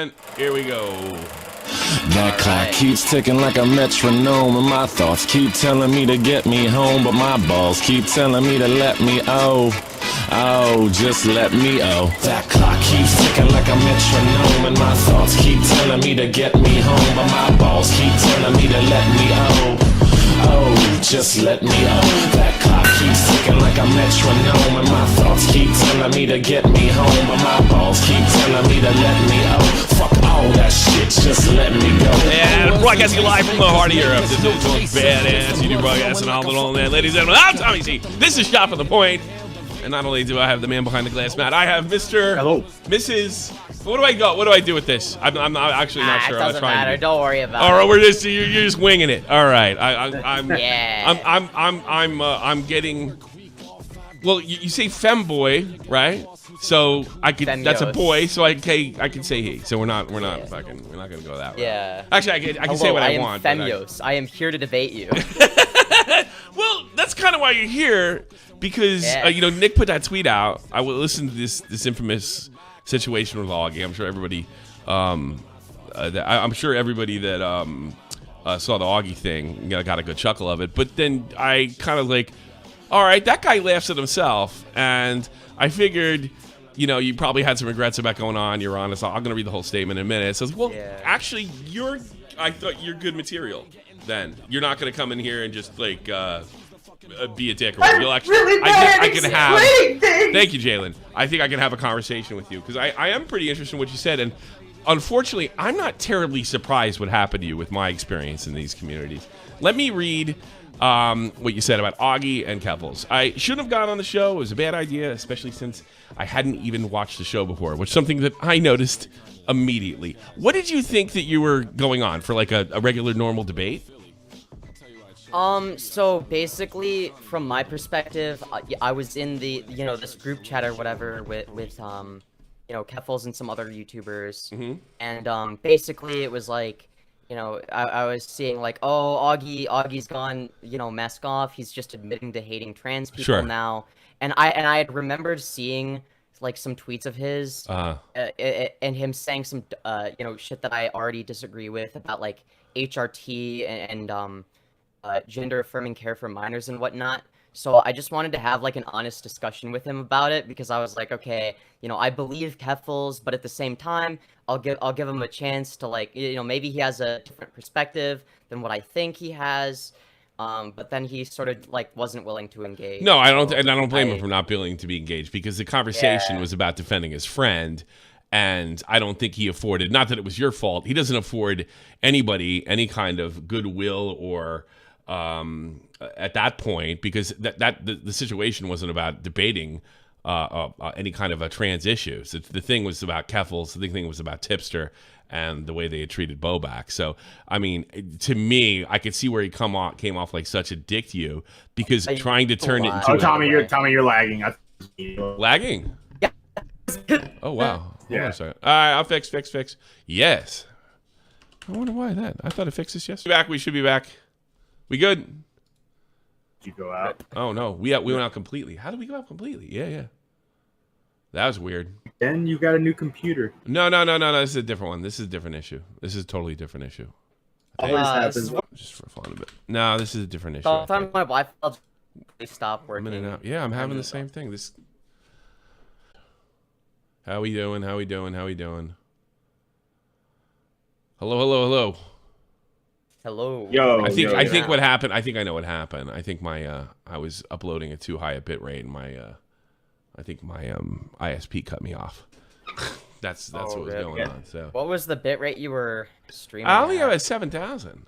And here we go. That clock keeps ticking like a metronome, and my thoughts keep telling me to get me home, but my balls keep telling me to let me just let me That clock keeps ticking like a metronome, and my thoughts keep telling me to get me home, but my balls keep telling me to let me just let me That clock keeps ticking like a metronome, and my thoughts keep telling me to get me home, but my balls keep telling me to let me Fuck all that shit, just let me go. Yeah, broadcasting live from the heart of Europe. This is the most badass YouTube broadcast and all that. Ladies and gentlemen, I'm Tommy C. This is Shot from the Point. And not only do I have the man behind the glass mat, I have Mr. Hello. Mrs. What do I go? What do I do with this? I'm not actually not sure. It doesn't matter. Don't worry about it. All right, you're just winging it. All right, I'm yeah. I'm getting. Well, you say femboy, right? So I could. Femyoz. That's a boy, so I can say he. So we're not gonna go that way. Yeah. Actually, I can say what I want. Femyoz. I am here to debate you. Well, that's kind of why you're here, because Nick put that tweet out. I will listen to this infamous situation with Augie. I'm sure everybody, I'm sure everybody that saw the Augie thing got a good chuckle of it. But then I kind of like, all right, that guy laughs at himself, and I figured, you probably had some regrets about going on. You're honest. I'm going to read the whole statement in a minute. It says, well, actually, I thought you're good material. Then you're not going to come in here and just like be a dick. Or you'll actually, I can have. Thank you, Jalen. I think I can have a conversation with you because I am pretty interested in what you said, and unfortunately, I'm not terribly surprised what happened to you with my experience in these communities. Let me read what you said about Augie and Keffels. I shouldn't have gone on the show. It was a bad idea, especially since I hadn't even watched the show before, which is something that I noticed immediately. What did you think that you were going on for, like a regular normal debate? So basically, from my perspective, I was in the, this group chat or whatever with Keffels and some other YouTubers, and basically it was like, I was seeing like, oh, Augie's gone, mask off. He's just admitting to hating trans people now, and I had remembered seeing like some tweets of his, and him saying some, shit that I already disagree with about like HRT and gender affirming care for minors and whatnot. So I just wanted to have like an honest discussion with him about it, because I was like, okay, I believe Keffels, but at the same time, I'll give him a chance to like, maybe he has a different perspective than what I think he has. But then he sort of like wasn't willing to engage. No, I don't, and I don't blame him for not being willing to be engaged, because the conversation was about defending his friend, and I don't think he afforded. Not that it was your fault. He doesn't afford anybody any kind of goodwill or. At that point, because the situation wasn't about debating any kind of a trans issue. So the thing was about Keffels, the thing was about Tipster and the way they had treated Bobak. So, I mean, to me, I could see where he came off like such a dick to you, because trying to turn it into Tommy, you're lagging. Lagging? Yeah. Oh, wow. Hold on a second. All right, I'll fix. Yes. I wonder why that. I thought it fixed this yesterday. We should be back. We good? Did you go out? Oh no, we went out completely. How did we go out completely? Yeah. That was weird. Then you got a new computer. No. This is a different one. This is a different issue. This is a totally different issue. Just for fun of it. No, this is a different issue. Sometimes my Wi-Fi will stop working. In and out. Yeah, I'm having the same thing. This. How we doing? Hello. Hello. Yo. I think what happened. I think I know what happened. I think my I was uploading at too high a bit rate, and I think my ISP cut me off. that's what was going on. So what was the bit rate you were streaming? I only have at 7,000.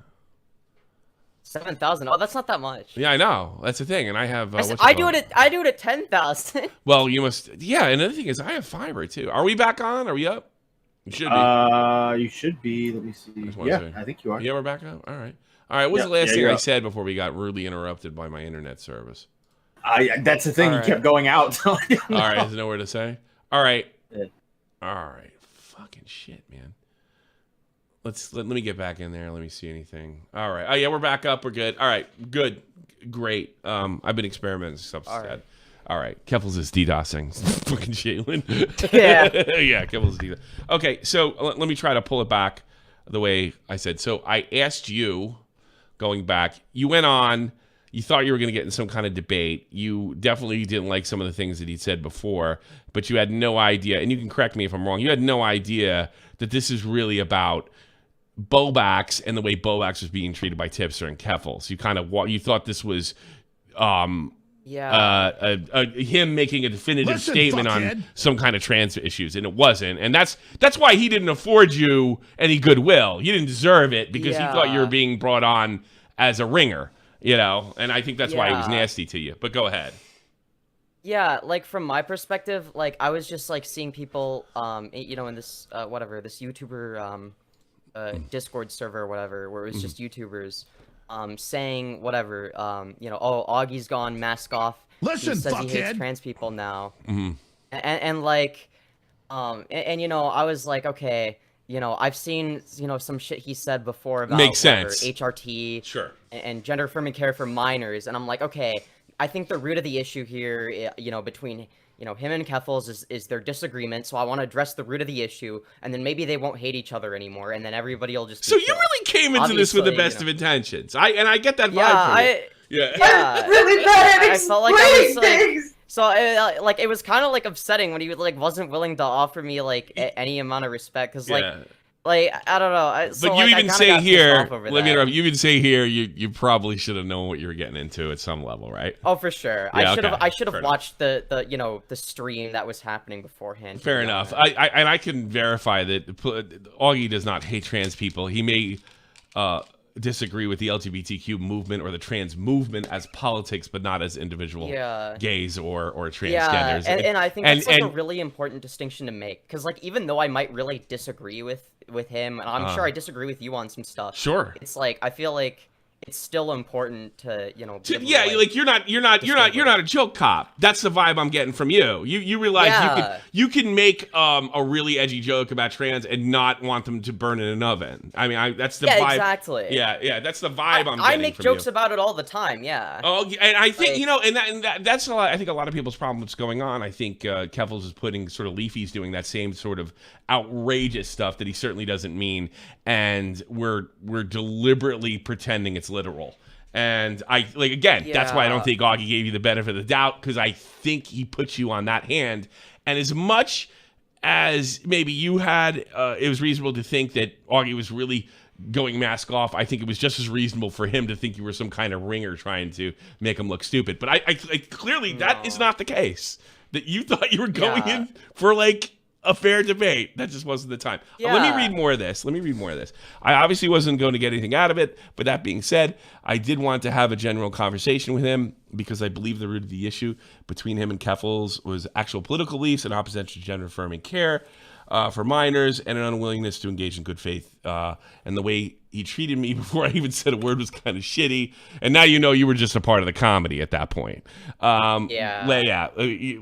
7,000. Oh, that's not that much. Yeah, I know. That's the thing, and I have. I do it at 10,000. Well, you must. Yeah, and another thing is, I have fiber too. Are we back on? Are we up? You should be. You should be. Let me see. Yeah, I think you are. Yeah, we're back up. All right. What's the last thing I said before we got rudely interrupted by my internet service? That's the thing. You kept going out. So all right. There's nowhere to say. All right. All right. Fucking shit, man. Let me get back in there. Let me see anything. All right. Oh yeah, we're back up. We're good. All right. Good. Great. I've been experimenting with stuff. All right, Keffels is DDoSing. Fucking Jalen. Yeah. Yeah, Keffels is DDoSing. Okay, so let me try to pull it back the way I said. So I asked you, going back, you went on, you thought you were going to get in some kind of debate. You definitely didn't like some of the things that he said before, but you had no idea, and you can correct me if I'm wrong, you had no idea that this is really about Bobax and the way Bobax was being treated by Tipster and Keffels. You thought this was him making a definitive statement on some kind of trans issues, and it wasn't. And that's why he didn't afford you any goodwill. You didn't deserve it because he thought you were being brought on as a ringer, and I think that's why he was nasty to you. But go ahead. Yeah, like from my perspective, like I was just like seeing people, in this this YouTuber Discord server or whatever, where it was just YouTubers, saying whatever, oh, Augie's gone, mask off. Listen, he says fuckhead. he hates trans people now, Mm-hmm. and like, I was like, okay, I've seen some shit he said before about Makes sense. HRT, Sure, and gender affirming care for minors, and I'm like, okay, I think the root of the issue here, between him and Keffels is their disagreement. So I want to address the root of the issue, and then maybe they won't hate each other anymore, and then everybody will just. So you really came into this with the best of intentions. I get that vibe from you. Yeah, really bad at I felt like I was things. so it was kind of like upsetting when he wasn't willing to offer me any amount of respect, because I don't know. But you even say here, let me interrupt. You even say here, you probably should have known what you were getting into at some level, right? Oh, for sure. Yeah, I should have watched the stream that was happening beforehand. Fair enough. I can verify that Augie does not hate trans people. He may disagree with the LGBTQ movement or the trans movement as politics, but not as individual gays or transgenders. And I think that's a really important distinction to make, because even though I might really disagree with him, and I'm sure I disagree with you on some stuff. Sure. It's I feel like it's still important to you're not a joke cop. That's the vibe I'm getting from you. You realize you can make a really edgy joke about trans and not want them to burn in an oven. I mean, that's the vibe. Exactly. Yeah, that's the vibe I'm getting. I make from jokes you. about it all the time. Yeah. Oh, and I think that's a lot. I think a lot of people's problem what's going on. I think Keffels is putting sort of Leafy's doing that same sort of outrageous stuff that he certainly doesn't mean, and we're deliberately pretending it's literal. And that's why I don't think Augie gave you the benefit of the doubt, because I think he put you on that hand. And as much as maybe you had, it was reasonable to think that Augie was really going mask off, I think it was just as reasonable for him to think you were some kind of ringer trying to make him look stupid. But I clearly that is not the case. That you thought you were going in for a fair debate. That just wasn't the time. Yeah. Let me read more of this. I obviously wasn't going to get anything out of it, but that being said, I did want to have a general conversation with him because I believe the root of the issue between him and Keffels was actual political beliefs and opposition to gender affirming care for minors and an unwillingness to engage in good faith. And the way he treated me before I even said a word was kind of shitty. And now you were just a part of the comedy at that point. So you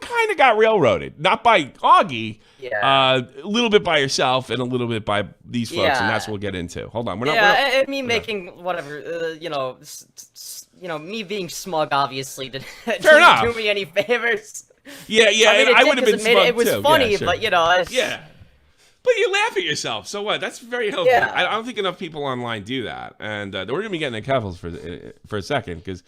kind of got railroaded. Not by Augie, a little bit by yourself and a little bit by these folks, and that's what we'll get into. Hold on. Making whatever, me being smug obviously didn't do me any favors. Yeah, I would have been smug it was too. funny, sure. but But you laugh at yourself, so what? That's very healthy. Yeah. I don't think enough people online do that, and we're gonna be getting to Keffels for a second, because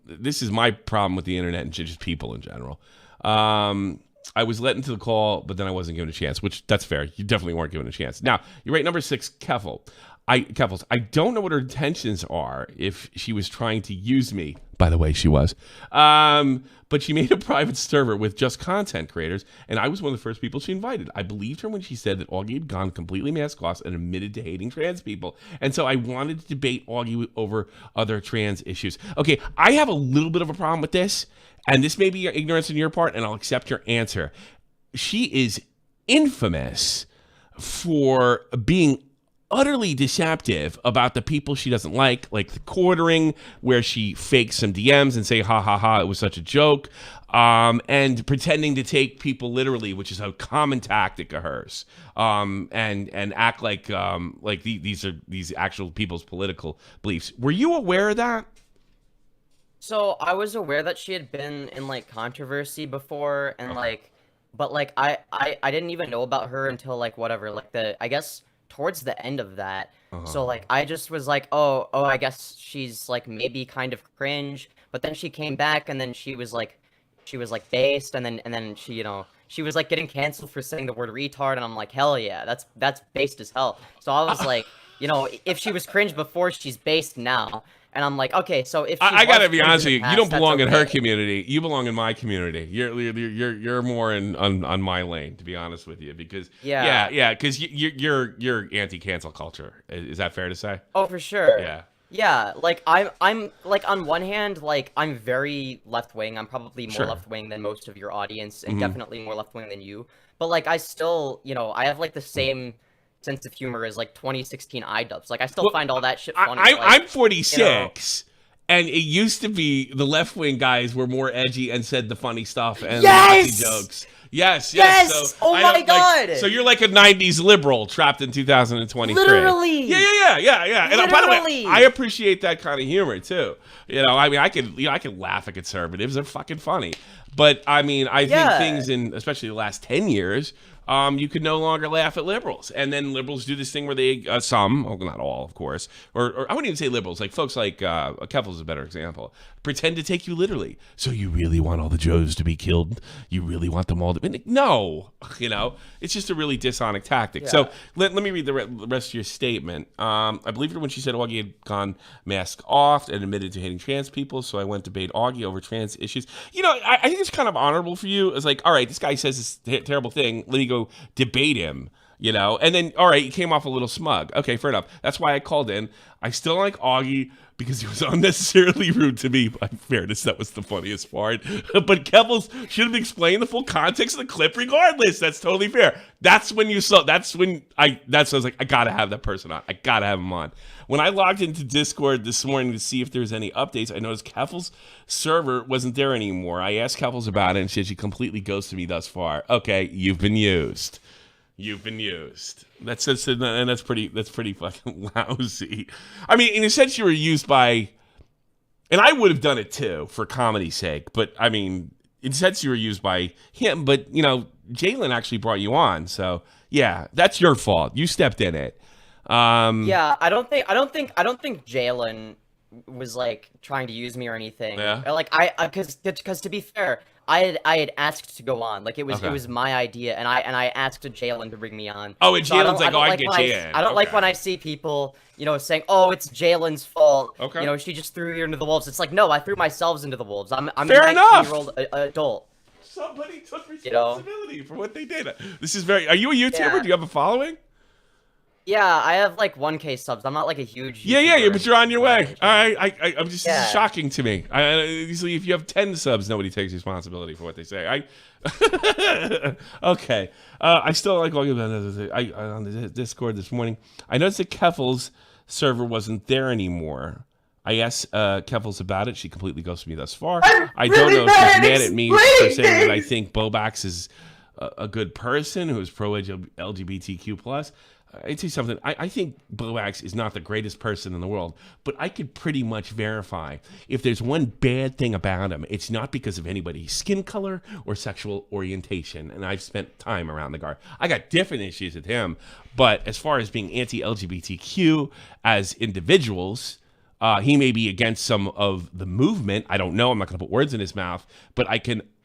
this is my problem with the internet and just people in general. I was let into the call, but then I wasn't given a chance, which that's fair. You definitely weren't given a chance. Now you're right, number 6, Keffels. I don't know what her intentions are, if she was trying to use me. By the way, she was. But she made a private server with just content creators, and I was one of the first people she invited. I believed her when she said that Augie had gone completely mask off and admitted to hating trans people. And so I wanted to debate Augie over other trans issues. Okay, I have a little bit of a problem with this, and this may be ignorance on your part, and I'll accept your answer. She is infamous for being utterly deceptive about the people she doesn't like the quartering, where she fakes some DMs and say, ha, ha, ha, it was such a joke, and pretending to take people literally, which is a common tactic of hers, and act like these are these actual people's political beliefs. Were you aware of that? So I was aware that she had been in like controversy before, and like, but like I didn't even know about her until like whatever, like I guess towards the end of that. So like I just was like, oh, I guess she's like maybe kind of cringe, but then she came back, and then she was like based, and then she, you know, she was like getting canceled for saying the word retard, and I'm like, hell yeah, that's based as hell. So I was like, you know, if she was cringe before, she's based now. And I'm like, okay, so if I gotta be honest with you, past, you don't belong in her okay. community. You belong in my community. You're more on my lane, to be honest with you, because because you're anti-cancel culture. Is that fair to say? Oh, for sure. Yeah. Yeah, like I'm like on one hand, like I'm very left wing. I'm probably more left wing than most of your audience, and definitely more left wing than you. But like I still, you know, I have like the same sense of humor as like 2016 iDubbbz. Like I still find all that shit funny. I'm 46. You know, and it used to be the left wing guys were more edgy and said the funny stuff and the Nazi jokes. Yes. So oh my god! Like, so you're like a '90s liberal trapped in 2023. Literally. Yeah. And by the way, I appreciate that kind of humor too. You know, I mean, I can laugh at conservatives; they're fucking funny. But I mean, I think things in especially the last 10 years. You could no longer laugh at liberals. And then liberals do this thing where they, some, well, not all, of course, or I wouldn't even say liberals, like folks like, Keffels is a better example, pretend to take you literally. So you really want all the Joes to be killed? You really want them all to be? No, you know, it's just a really dishonest tactic. Yeah. So let me read the rest of your statement. I believed her when she said Augie had gone mask off and admitted to hating trans people, so I went to debate Augie over trans issues. You know, I think it's kind of honorable for you. It's like, all right, this guy says this terrible thing, let me go debate him, you know, and then all right, he came off a little smug. Okay, fair enough. That's why I called in. I still like Augie because he was unnecessarily rude to me. By fairness, that was the funniest part. But Keffels should have explained the full context of the clip regardless. That's totally fair. That's when you saw. That's when I was like, I gotta have that person on. I gotta have him on. When I logged into Discord this morning to see if there's any updates, I noticed Keffels' server wasn't there anymore. I asked Keffels about it, and she completely ghosted me thus far. Okay, you've been used. You've been used. That's pretty fucking lousy. I mean, in a sense, you were used by, and I would have done it too for comedy's sake. But I mean, in a sense, you were used by him. But you know, Jalen actually brought you on, so yeah, that's your fault. You stepped in it. Yeah, I don't think Jalen was like trying to use me or anything. Yeah. Or, like because to be fair, I had asked to go on. Like it was my idea, and I asked Jalen to bring me on. Oh, and Jalen's like, I get you in. I don't like when I see people, you know, saying, "Oh, it's Jalen's fault." Okay. You know, she just threw you into the wolves. It's like, no, I threw myself into the wolves. I'm fair a enough. 19-year-old adult. Somebody took responsibility for what they did. This is very. Are you a YouTuber? Yeah. Do you have a following? Yeah, I have like 1K subs. I'm not like a huge YouTuber. Yeah, but you're on your way. I'm just this is shocking to me. Usually, if you have 10 subs, nobody takes responsibility for what they say. Okay. I still like all about on the Discord this morning. I noticed that Keffels' server wasn't there anymore. I asked Keffels about it. She completely ghosted me thus far. I don't know if she's mad at me for saying that I think Bobax is a good person who is pro-LGBTQ+. I'll tell you something. I think Boax is not the greatest person in the world, but I could pretty much verify if there's one bad thing about him, it's not because of anybody's skin color or sexual orientation. And I've spent time around the guard. I got different issues with him, but as far as being anti-LGBTQ as individuals, he may be against some of the movement. I don't know. I'm not going to put words in his mouth, but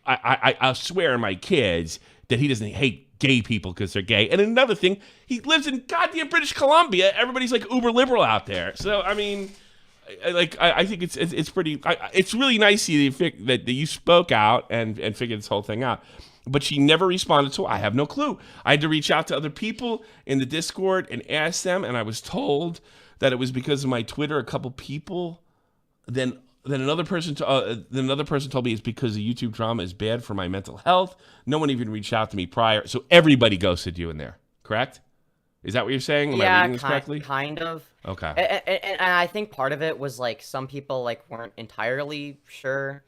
I'll swear on my kids that he doesn't hate gay people because they're gay. And another thing, he lives in goddamn British Columbia. Everybody's like uber liberal out there. So I mean, I think it's pretty. It's really nice that you spoke out and figured this whole thing out. But she never responded, so I have no clue. I had to reach out to other people in the Discord and ask them, and I was told that it was because of my Twitter. A couple people, then another person told me it's because the YouTube drama is bad for my mental health. No one even reached out to me prior, so everybody ghosted you in there. Correct? Is that what you're saying? Am I reading this correctly? Kind of. Okay. And I think part of it was like some people like weren't entirely sure.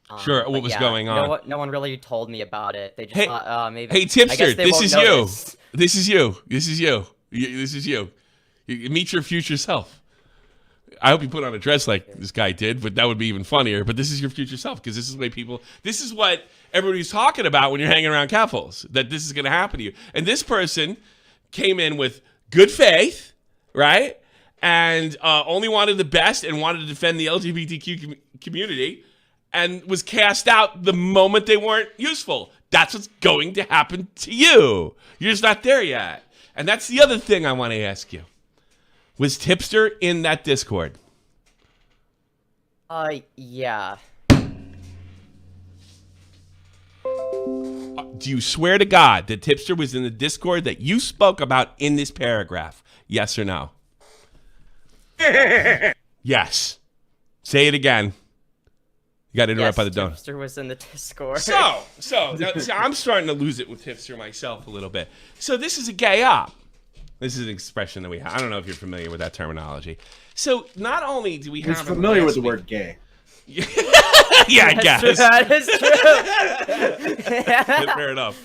What was going on? No one really told me about it. They just thought maybe. Hey, Tipster, this is you. This is you. You meet your future self. I hope you put on a dress like this guy did, but that would be even funnier. But this is your future self, because this is this is what everybody's talking about when you're hanging around Keffels, that this is going to happen to you. And this person came in with good faith, right? And only wanted the best and wanted to defend the LGBTQ community, and was cast out the moment they weren't useful. That's what's going to happen to you. You're just not there yet. And that's the other thing I want to ask you. Was Tipster in that Discord? Yeah. Do you swear to God that Tipster was in the Discord that you spoke about in this paragraph? Yes or no? Yes. Say it again. You got interrupted by the donut. Tipster was in the Discord. So I'm starting to lose it with Tipster myself a little bit. So this is a gay op. This is an expression that we have. I don't know if you're familiar with that terminology. So not only do we have... He's familiar with the word gay. Yeah, I guess. That is true. Fair enough.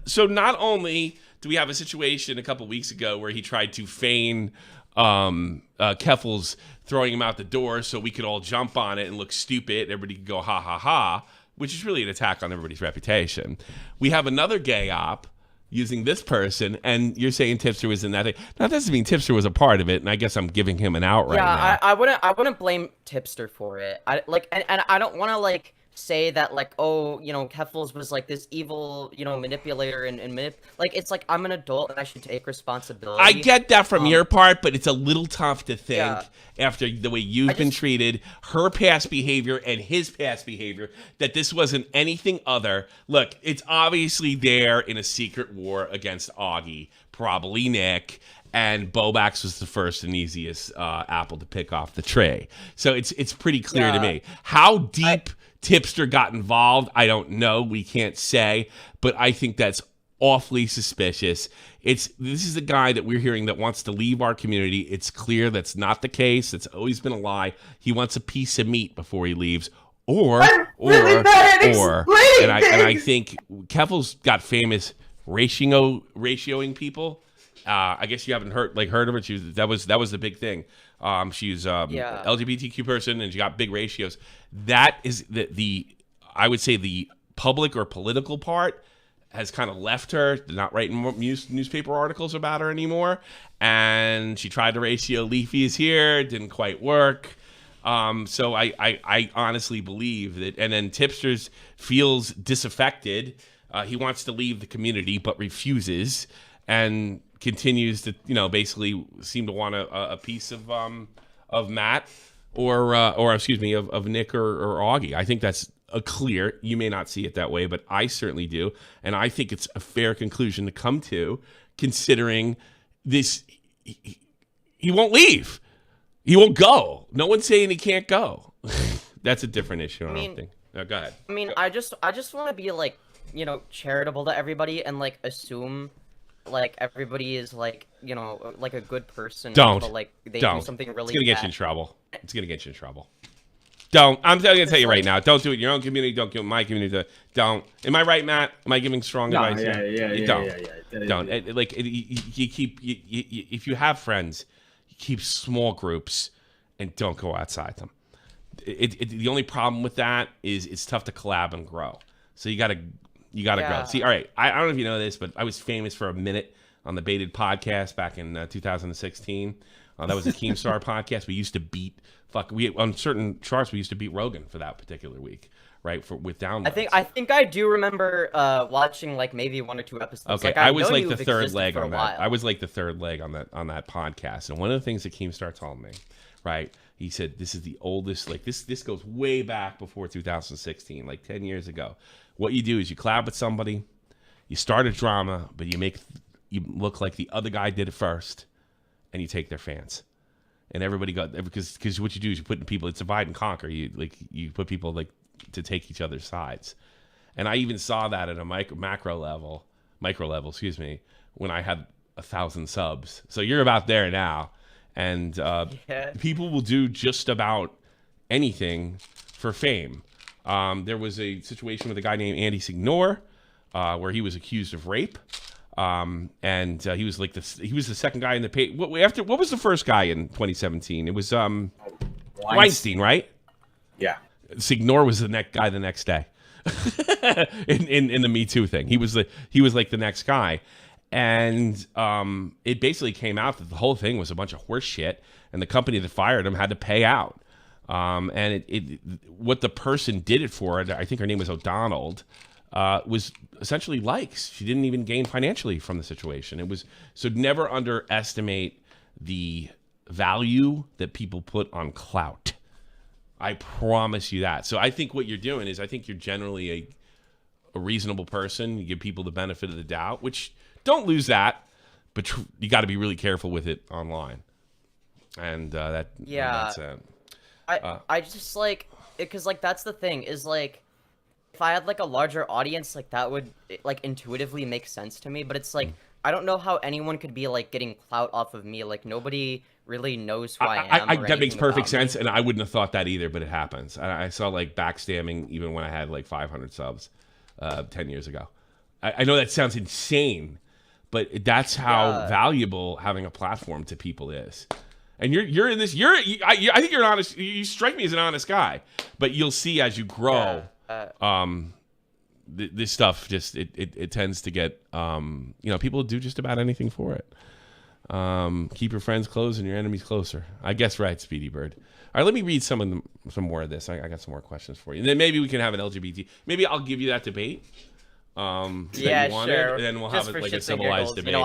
So not only do we have a situation a couple weeks ago where he tried to feign Keffels throwing him out the door so we could all jump on it and look stupid. Everybody could go ha ha ha, which is really an attack on everybody's reputation. We have another gay op using this person, and you're saying Tipster was in that thing. Now, that doesn't mean Tipster was a part of it, and I guess I'm giving him an out right now. I wouldn't blame Tipster for it. And I don't want to like say that like, oh, you know, Keffels was like this evil, you know, manipulator and like, it's like, I'm an adult and I should take responsibility. I get that from your part, but it's a little tough to think after the way you've been treated, her past behavior and his past behavior, that this wasn't anything other. Look, it's obviously there in a secret war against Augie, probably Nick, and Bobax was the first and easiest apple to pick off the tray. So it's pretty clear to me. How deep Tipster got involved, I don't know. We can't say, but I think that's awfully suspicious. This is a guy that we're hearing that wants to leave our community. It's clear that's not the case. It's always been a lie. He wants a piece of meat before he leaves, or and I think Keffels got famous ratioing people. I guess you haven't heard of it. That was the big thing. She's LGBTQ person, and she got big ratios. That is I would say the public or political part has kind of left her. They're not writing newspaper articles about her anymore. And she tried to ratio Leafy is here, didn't quite work. So I honestly believe that. And then Tipsters feels disaffected. He wants to leave the community, but refuses, and continues to, basically seem to want a piece of Matt or excuse me, of Nick or Augie. I think that's a clear. You may not see it that way, but I certainly do, and I think it's a fair conclusion to come to, considering this. He won't leave. He won't go. No one's saying he can't go. That's a different issue. I don't think. No, go ahead. I mean, I just want to be like, charitable to everybody and like assume like everybody is like, like a good person. Don't. But, like they don't. do something really It's gonna bad. get you in trouble. It's gonna get you in trouble. Don't. I'm gonna tell you right now. Don't do it in your own community. Don't do it in my community. Don't. Am I right, Matt? Am I giving strong advice? Yeah. Don't. If you have friends, you keep small groups and don't go outside them. The only problem with that is it's tough to collab and grow. So you gotta grow. See, all right. I don't know if you know this, but I was famous for a minute on the Baited podcast back in 2016. That was a Keemstar podcast. We used to beat on certain charts. We used to beat Rogan for that particular week, right? With downloads. I think I do remember watching like maybe 1 or 2 episodes. Okay, like, I was like the third leg on that. While. I was like the third leg on that podcast. And one of the things that Keemstar told me, right? He said this is the oldest. Like this goes way back before 2016, like 10 years ago. What you do is you collab with somebody, you start a drama, but you look like the other guy did it first, and you take their fans. And everybody got, because what you do is you put people, it's divide and conquer. You put people like to take each other's sides. And I even saw that at a micro level, excuse me, when I had 1,000 subs. So you're about there now. And people will do just about anything for fame. There was a situation with a guy named Andy Signor where he was accused of rape. And he was like he was the second guy in the page. What was the first guy in 2017? It was Weinstein, right? Yeah. Signor was the next guy the next day. in the Me Too thing, he was like the next guy, and it basically came out that the whole thing was a bunch of horse shit, and the company that fired him had to pay out. And what the person did it for, I think her name was O'Donnell, was essentially likes. She didn't even gain financially from the situation. It was so never underestimate the value that people put on clout. I promise you that. So I think what you're doing is I think you're generally a reasonable person. You give people the benefit of the doubt, which don't lose that, but you got to be really careful with it online. And that's I just like, because like that's the thing is like, if I had like a larger audience, like that would like intuitively make sense to me. But it's like I don't know how anyone could be like getting clout off of me. Like nobody really knows who I am. That makes perfect sense, and I wouldn't have thought that either, but it happens. I saw like backstabbing even when I had like 500 subs 10 years ago. I know that sounds insane, but that's how valuable having a platform to people is. And you're in this. I think you're an honest. You strike me as an honest guy, but you'll see as you grow. This stuff just it tends to get people do just about anything for it. Keep your friends close and your enemies closer. I guess right, Speedy Bird. All right, let me read some more of this. I got some more questions for you, and then maybe we can have an LGBT. Maybe I'll give you that debate. Yeah, sure. And then we'll have like a civilized debate. You know,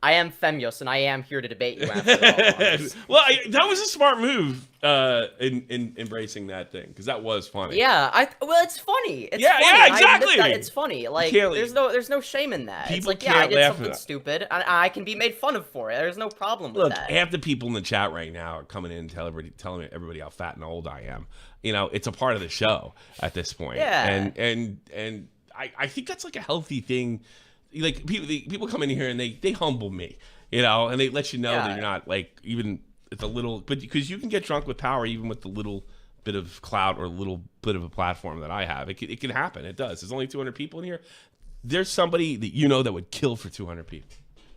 I am Femyoz, and I am here to debate you after all. Well, that was a smart move in embracing that thing, because that was funny. Yeah, it's funny. It's funny. Yeah, exactly. It's funny. Like there's no shame in that. It's like I did something stupid, and I can be made fun of for it. There's no problem with that. Half the people in the chat right now are coming in and telling everybody how fat and old I am. You know, it's a part of the show at this point. Yeah. And I think that's like a healthy thing. Like people come in here and they humble me, and they let you know that you're not like even it's a little, but because you can get drunk with power even with the little bit of clout or a little bit of a platform that I have. It can happen. It does. There's only 200 people in here. There's somebody that that would kill for 200 people.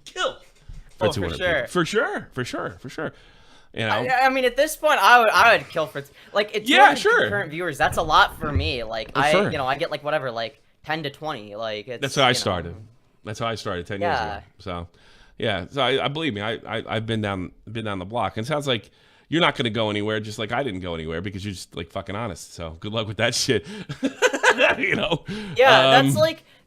Kill for 200 people. For sure. You know? I mean, at this point, I would kill for it's current viewers. That's a lot for me. Like I get like whatever 10 to 20. Like that's how I started. That's how I started 10 years ago. So, so I believe me. I've been down the block, and it sounds like you're not going to go anywhere, just like I didn't go anywhere because you're just like fucking honest. So good luck with that shit. Yeah,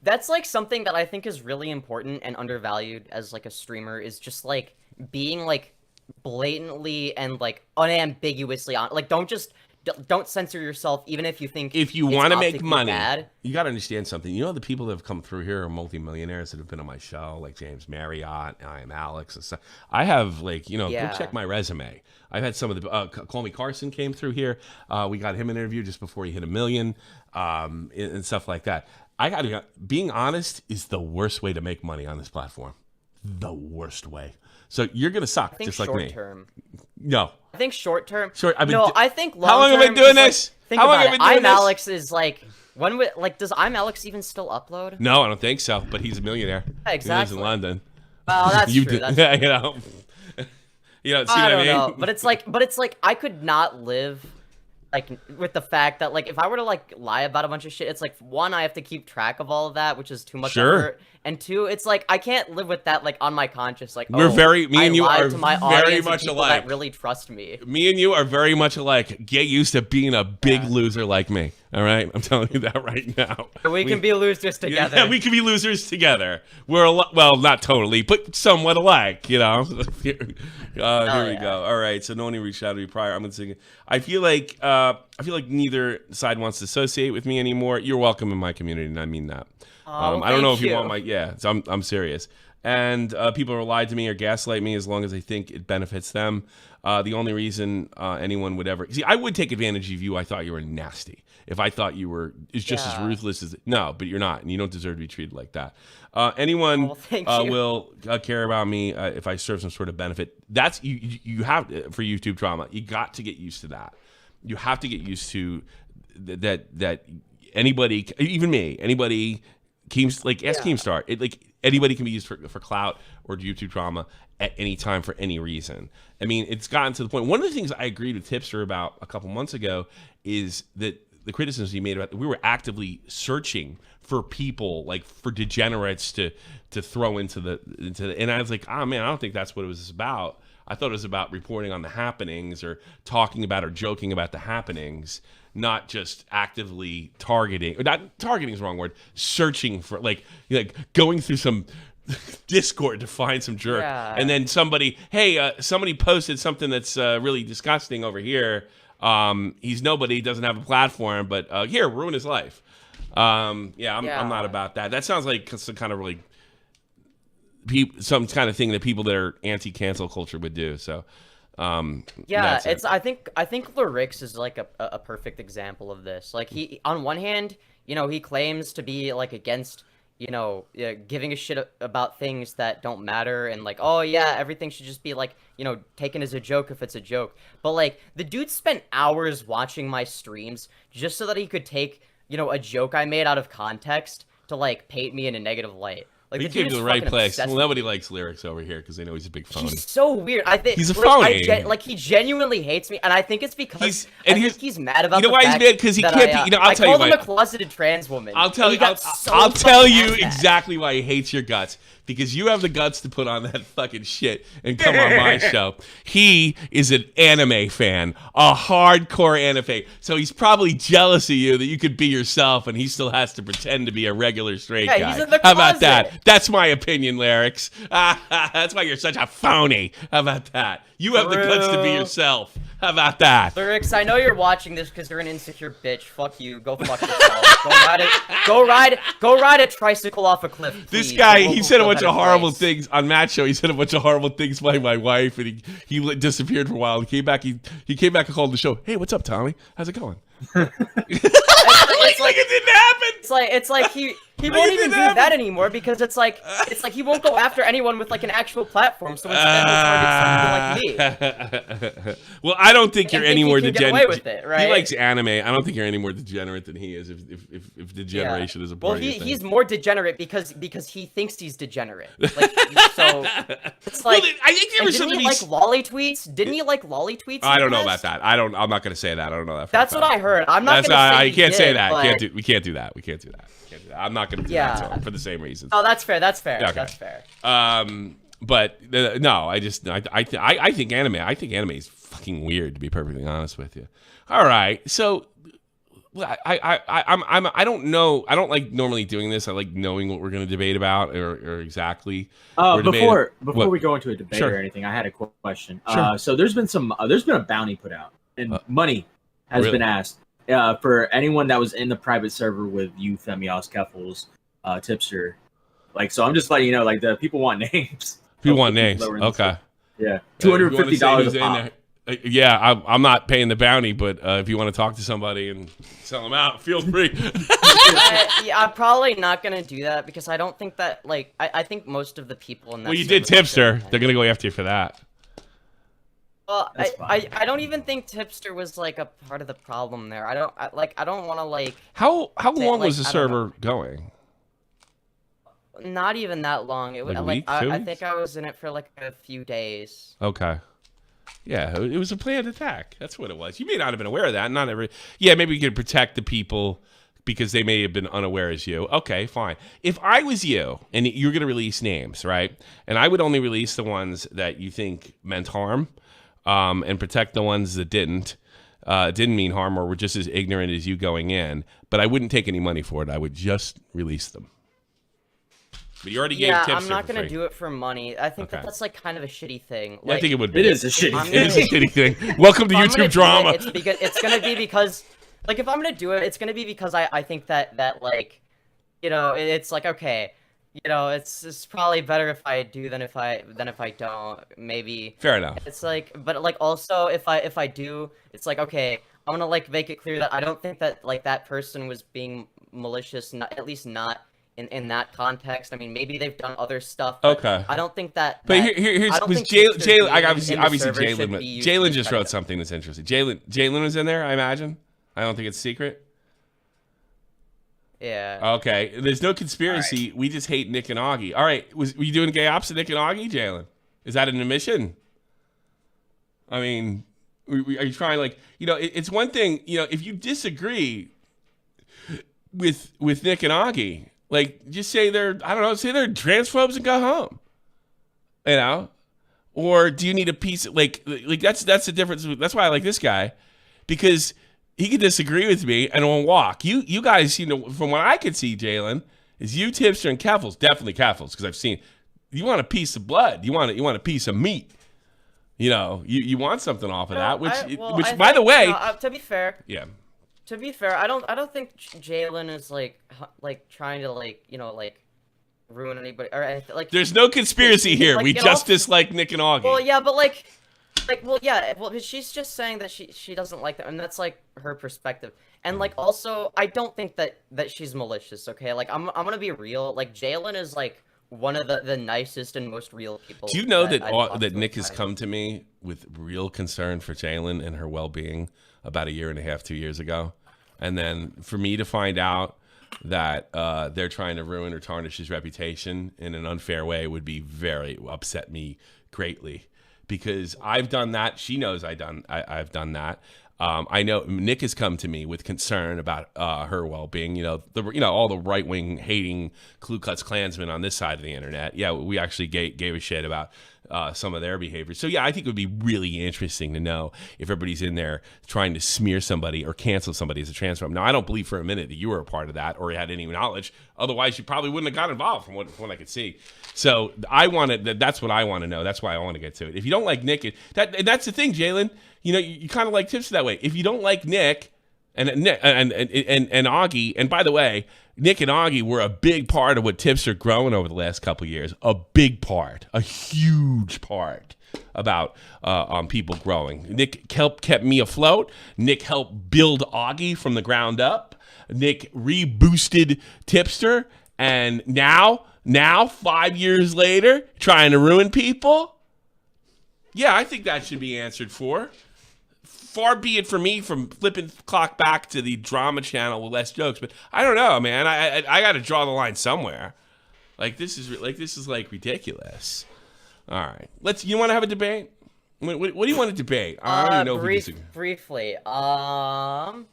that's like something that I think is really important and undervalued as like a streamer is just like being like blatantly and like unambiguously on. Like don't censor yourself, even if you think if you want to make money. Bad. You got to understand something. You know, the people that have come through here are multimillionaires that have been on my show, like James Marriott, I am Alex. And stuff. I have go check my resume. I've had some of the Call Me Carson came through here. We got him an interview just before he hit 1 million, and stuff like that. Being honest is the worst way to make money on this platform. The worst way. So you're gonna suck just like me. Term. No. I think short term. I think long term. How long have I been doing this? How long have I been doing this? Alex is like does I'm Alex even still upload? No, I don't think so. But he's a millionaire. Yeah, exactly. He lives in London. Well, that's true. That's see what I mean? Know. But it's like I could not live like with the fact that like if I were to like lie about a bunch of shit, it's like one, I have to keep track of all of that, which is too much effort. And two, it's like I can't live with that like on my conscience. Like me and you are very much alike. That really trust me. Me and you are very much alike. Get used to being a big loser like me. All right, I'm telling you that right now. We can be losers together. Yeah, we can be losers together. We're well, not totally, but somewhat alike. Here we go. All right, so no one reached out to me prior. I'm gonna sing it. I feel like neither side wants to associate with me anymore. You're welcome in my community, and I mean that. I don't know if you want my so I'm serious. And people lied to me or gaslight me as long as they think it benefits them. The only reason anyone would ever I would take advantage of you. I thought you were nasty. If I thought you were just as ruthless as but you're not, and you don't deserve to be treated like that. Anyone will care about me if I serve some sort of benefit. That's you have for YouTube drama. You got to get used to that. You have to get used to that anybody, even me, anybody ask Keemstar. Like anybody can be used for clout or YouTube drama at any time for any reason. I mean, it's gotten to the point. One of the things I agreed with Tipster about a couple months ago is that the criticisms he made about we were actively searching for people, like for degenerates to throw into the and I was like, oh man, I don't think that's what it was about. I thought it was about reporting on the happenings or talking about or joking about the happenings, not just actively targeting. Or not targeting is the wrong word. Searching for like going through some Discord to find some jerk, and then somebody posted something that's really disgusting over here. He's nobody, doesn't have a platform, but here, ruin his life. I'm not about that. That sounds like some kind of really some kind of thing that people that are anti-cancel culture would do. So, it's. I think Lyrix is like a perfect example of this. Like he, on one hand, he claims to be like against, giving a shit about things that don't matter and like, oh yeah, everything should just be like, taken as a joke if it's a joke. But like the dude spent hours watching my streams just so that he could take, a joke I made out of context to like paint me in a negative light. Like, he came to the right place. Well, nobody likes Lyrix over here because they know he's a big phony. He's so weird. I think he's a phony. He genuinely hates me, and I think it's because he's mad about. Why he's mad? Because he can't be. I'll tell you why. I called him a closeted trans woman. I'll tell you exactly why he hates your guts. Because you have the guts to put on that fucking shit and come on my show. He is an anime fan, a hardcore anime fan. So he's probably jealous of you that you could be yourself and he still has to pretend to be a regular straight guy. He's in the How about that? That's my opinion, Lyrix. That's why you're such a phony. How about that? You have the guts to be yourself. How about that? Lyrix, I know you're watching this because you're an insecure bitch. Fuck you. Go fuck yourself. Go ride a tricycle off a cliff. Please. This guy, he said a bunch of horrible things on Matt's show. He said a bunch of horrible things by my wife, and he disappeared for a while. He came back. He came back and called the show. Hey, what's up, Tommy? How's it going? It's like it didn't happen. It's like he won't even do that anymore because it's like he won't go after anyone with like an actual platform. So instead he'll target somebody like me. Well, I don't think you're any more degenerate. With it, right? He likes anime. I don't think you're any more degenerate than he is. If degeneration is a part of your thing. He's more degenerate because he thinks he's degenerate. Like, so it's like I think there was something like lolly tweets. Didn't he like lolly tweets? I don't know about that. I'm not going to say that. I don't know that. That's what I heard. I'm not going to say you can't say that. We can't do that. I'm not going to do that for the same reasons. Oh, that's fair. Okay. That's fair. But no, I think anime. I think anime is fucking weird, to be perfectly honest with you. All right, so I don't know. I don't like normally doing this. I like knowing what we're going to debate about or exactly. Before we go into a debate or anything, I had a question. Sure. So there's been a bounty put out, and money has been asked for anyone that was in the private server with you, Femyoz, Keffels, Tipster. Like, so I'm just letting you know, like, the people want names. People want names. Okay. Yeah. $250 a pop. Yeah, I'm not paying the bounty, but if you want to talk to somebody and sell them out, feel free. I'm probably not going to do that because I don't think that, like, I think most of the people in that. Well, you did Tipster. They're going to go after you for that. Well, I don't even think Tipster was, like, a part of the problem there. I don't want to, like. How long was the server going? Not even that long. It was I think I was in it for like a few days. Okay. Yeah, it was a planned attack. That's what it was. You may not have been aware of that. Yeah, maybe you could protect the people because they may have been unaware as you. Okay, fine. If I was you and you're going to release names, right? And I would only release the ones that you think meant harm, and protect the ones that didn't mean harm or were just as ignorant as you going in. But I wouldn't take any money for it. I would just release them. But you already gave tips. I'm not going to do it for money. I think that's like kind of a shitty thing. Like, I think it would be. It is a shitty thing. It is a shitty thing. Welcome to YouTube drama. It's going to be because, like, if I'm going to do it, it's going to be because I think that like, it's like, okay, it's probably better if I do than if I don't. Maybe. Fair enough. It's like, but like also if I do, it's like, okay, I'm going to like make it clear that I don't think that like that person was being malicious, at least not in that context. I mean, maybe they've done other stuff. But okay. I don't think that. But here's Jalen. Obviously Jalen just wrote something that's interesting. Jalen was in there, I imagine. I don't think it's secret. Yeah. Okay. There's no conspiracy. We just hate Nick and Augie. All right. Were you doing gay ops to Nick and Augie, Jalen? Is that an admission? I mean, are you trying it's one thing, if you disagree with Nick and Augie, just say they're transphobes and go home. Or do you need a piece of, that's the difference. That's why I like this guy, because he can disagree with me and won't walk. You guys, from what I could see, Jalen, is you, Tipster, and Keffels, definitely Keffels, because I've seen, you want a piece of blood. You want a piece of meat. You want something off of that, which by the way, to be fair, yeah. To be fair, I don't think Jalen is trying to ruin anybody or There's no conspiracy here. We just dislike Nick and Augie. Well, yeah, but she's just saying that she doesn't like that, and that's her perspective. And also, I don't think that she's malicious. Okay, I'm gonna be real. Jalen is one of the nicest and most real people. Do you know that Nick has come to me with real concern for Jalen and her well-being about 1.5 years, 2 years ago? And then for me to find out that they're trying to ruin or tarnish his reputation in an unfair way would be very upset me greatly, because I've done that. She knows I've done that. I know Nick has come to me with concern about her well-being. All the right-wing hating Ku Klux Klansmen on this side of the internet. Yeah, we actually gave a shit about some of their behavior. So yeah, I think it would be really interesting to know if everybody's in there trying to smear somebody or cancel somebody as a transphobe. Now, I don't believe for a minute that you were a part of that or had any knowledge. Otherwise, you probably wouldn't have got involved from what I could see. So that's what I want to know. That's why I want to get to it. If you don't like Nick, that's the thing, Jalen. You kind of like Tipster that way. If you don't like Nick and Augie, and by the way, Nick and Augie were a big part of what Tipster growing over the last couple of years. A big part, a huge part about people growing. Nick kept me afloat. Nick helped build Augie from the ground up. Nick reboosted Tipster, and now 5 years later, trying to ruin people. Yeah, I think that should be answered for. Far be it for me from flipping clock back to the drama channel with less jokes, but I don't know, man. I got to draw the line somewhere. This is ridiculous. All right, you want to have a debate? What do you want to debate? I don't even know if we disagree. Briefly, how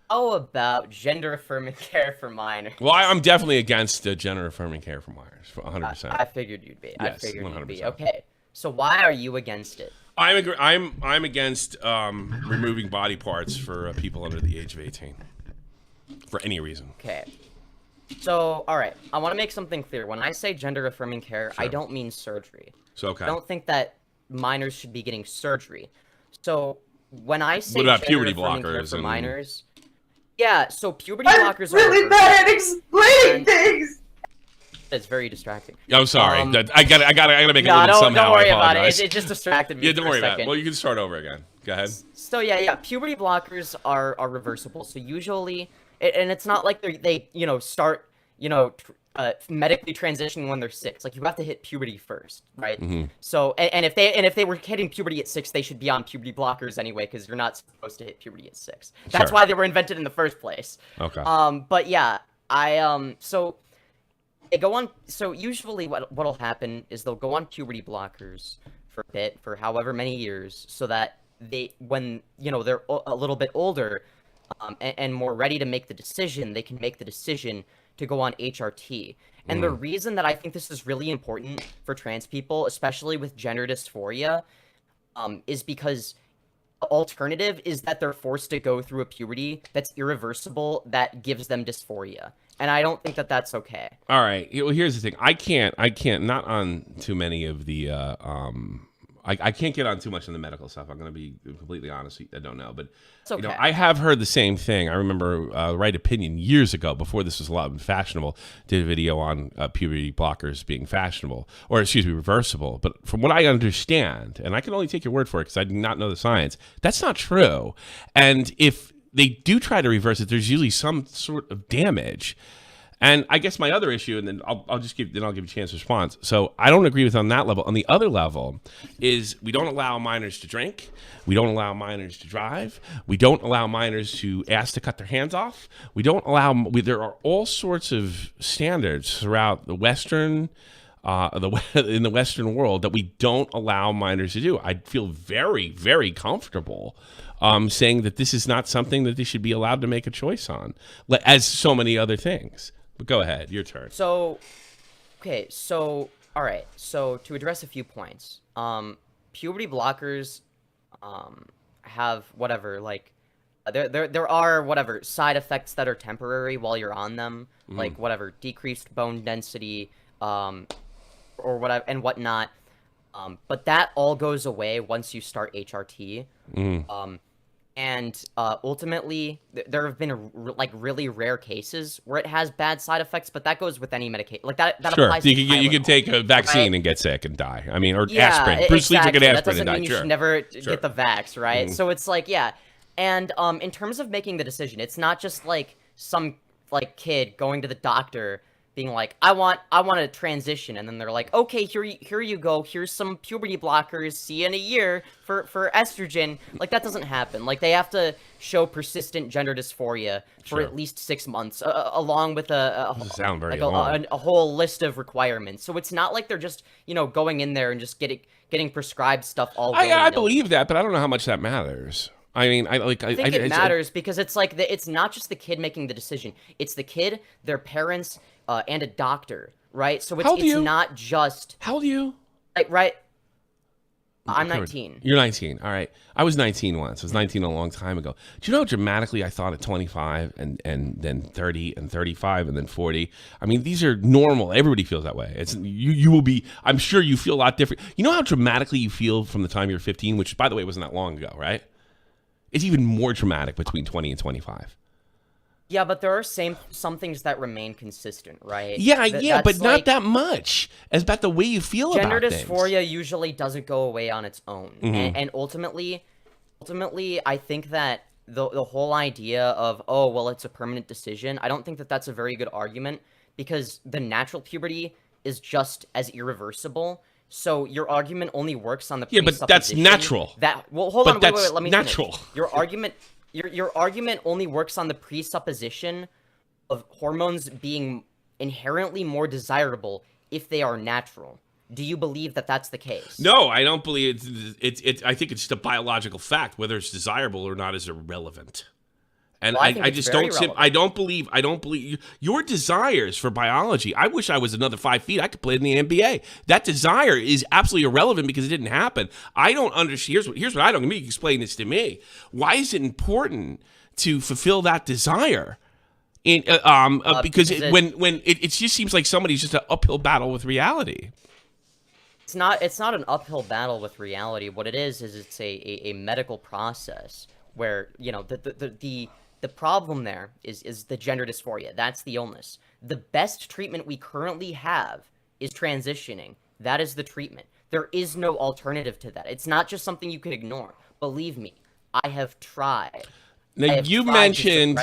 about gender affirming care for minors? Well, I'm definitely against gender affirming care for minors, 100%. I figured you'd be. Yes, I figured 100%. you'd be. Okay. So why are you against it? I'm against removing body parts for people under the age of 18 for any reason. Okay. So, all right. I want to make something clear. When I say gender affirming care, Sure. I don't mean surgery. So okay. I don't think that minors should be getting surgery. So when I say What about gender puberty affirming care blockers for and- minors, yeah. So puberty blockers really are bad at explaining things. It's very distracting. I'm sorry. I gotta make it No, a little somehow. don't worry I about it. apologize. It just distracted me. Yeah, don't for a worry about it. second. Well, you can start over again. Go ahead. So yeah, puberty blockers are reversible. So usually, and it's not like they start medically transitioning when they're 6. You have to hit puberty first, right? Mm-hmm. So and if they were hitting puberty at 6, they should be on puberty blockers anyway, because you're not supposed to hit puberty at 6. That's Sure. why they were invented in the first place. Okay. But yeah, so they go on. So usually, what'll happen is they'll go on puberty blockers for a bit, for however many years, so that when they're a little bit older, and more ready to make the decision, they can make the decision to go on HRT. And the reason that I think this is really important for trans people, especially with gender dysphoria, is because the alternative is that they're forced to go through a puberty that's irreversible, that gives them dysphoria. And I don't think that that's okay. All right. Well, here's the thing. I can't. Not on too many of the. I can't get on too much on the medical stuff. I'm going to be completely honest. I don't know, but It's okay. I have heard the same thing. I remember Right Opinion years ago, before this was a lot fashionable, did a video on puberty blockers being fashionable, or excuse me, reversible. But from what I understand, and I can only take your word for it because I do not know the science, that's not true. And if they do try to reverse it, there's usually some sort of damage. And I guess my other issue, and then I'll give you a chance to respond. So I don't agree with on that level. On the other level is we don't allow minors to drink. We don't allow minors to drive. We don't allow minors to ask to cut their hands off. We don't allow, there are all sorts of standards throughout the Western, in the Western world that we don't allow minors to do. I feel very, very comfortable saying that this is not something that they should be allowed to make a choice on, as so many other things. But go ahead, your turn. So, okay, so all right. So to address a few points, puberty blockers have whatever, like there are whatever side effects that are temporary while you're on them, like whatever decreased bone density, or whatever and whatnot. But that all goes away once you start HRT. And ultimately, there have been like really rare cases where it has bad side effects, but that goes with any medication. Like that sure. applies So to you can take a vaccine and get sick and die. I mean, or aspirin. Bruce Lee took an aspirin that doesn't and died. mean you Sure. should never get the vax, right? So it's like, yeah. And in terms of making the decision, it's not just like some like kid going to the doctor being like, I want to transition, and then they're like, okay, here you go, here's some puberty blockers, see you in a year for estrogen. Like that doesn't happen. Like they have to show persistent gender dysphoria for at least 6 months, along with a whole list of requirements. So it's not like they're just going in there and just getting prescribed stuff all. I believe that, but I don't know how much that matters. I mean, I think it matters because it's like it's not just the kid making the decision; it's the kid, their parents, and a doctor, right? So it's not just. How old are you? Like, right. I'm 19. You're 19. All right. I was 19 once. I was 19 a long time ago. Do you know how dramatically I thought at 25 and then 30 and 35 and then 40? I mean, these are normal. Everybody feels that way. It's you will be. I'm sure you feel a lot different. You know how dramatically you feel from the time you're 15, which by the way wasn't that long ago, right? It's even more dramatic between 20 and 25. Yeah, but there are some things that remain consistent, right? Yeah, but not that much. It's about the way you feel about things. Gender dysphoria usually doesn't go away on its own. And ultimately, I think that the whole idea of, oh, well, it's a permanent decision, I don't think that that's a very good argument because the natural puberty is just as irreversible. So your argument only works on the presupposition. Yeah, but that's natural. Hold on, wait, let me natural. Finish. Your argument only works on the presupposition of hormones being inherently more desirable if they are natural. Do you believe that that's the case? No, I don't believe it's. I think it's just a biological fact. Whether it's desirable or not is irrelevant. And well, I just don't. I don't believe your desires for biology. I wish I was another 5 feet. I could play in the NBA. That desire is absolutely irrelevant because it didn't happen. I don't understand. Here's what I don't. Let me explain this to me. Why is it important to fulfill that desire? Because it just seems like somebody's just an uphill battle with reality. It's not an uphill battle with reality. What it is it's a medical process where the problem there is the gender dysphoria. That's the illness. The best treatment we currently have is transitioning. That is the treatment. There is no alternative to that. It's not just something you can ignore. Believe me, I have tried. Now, you mentioned,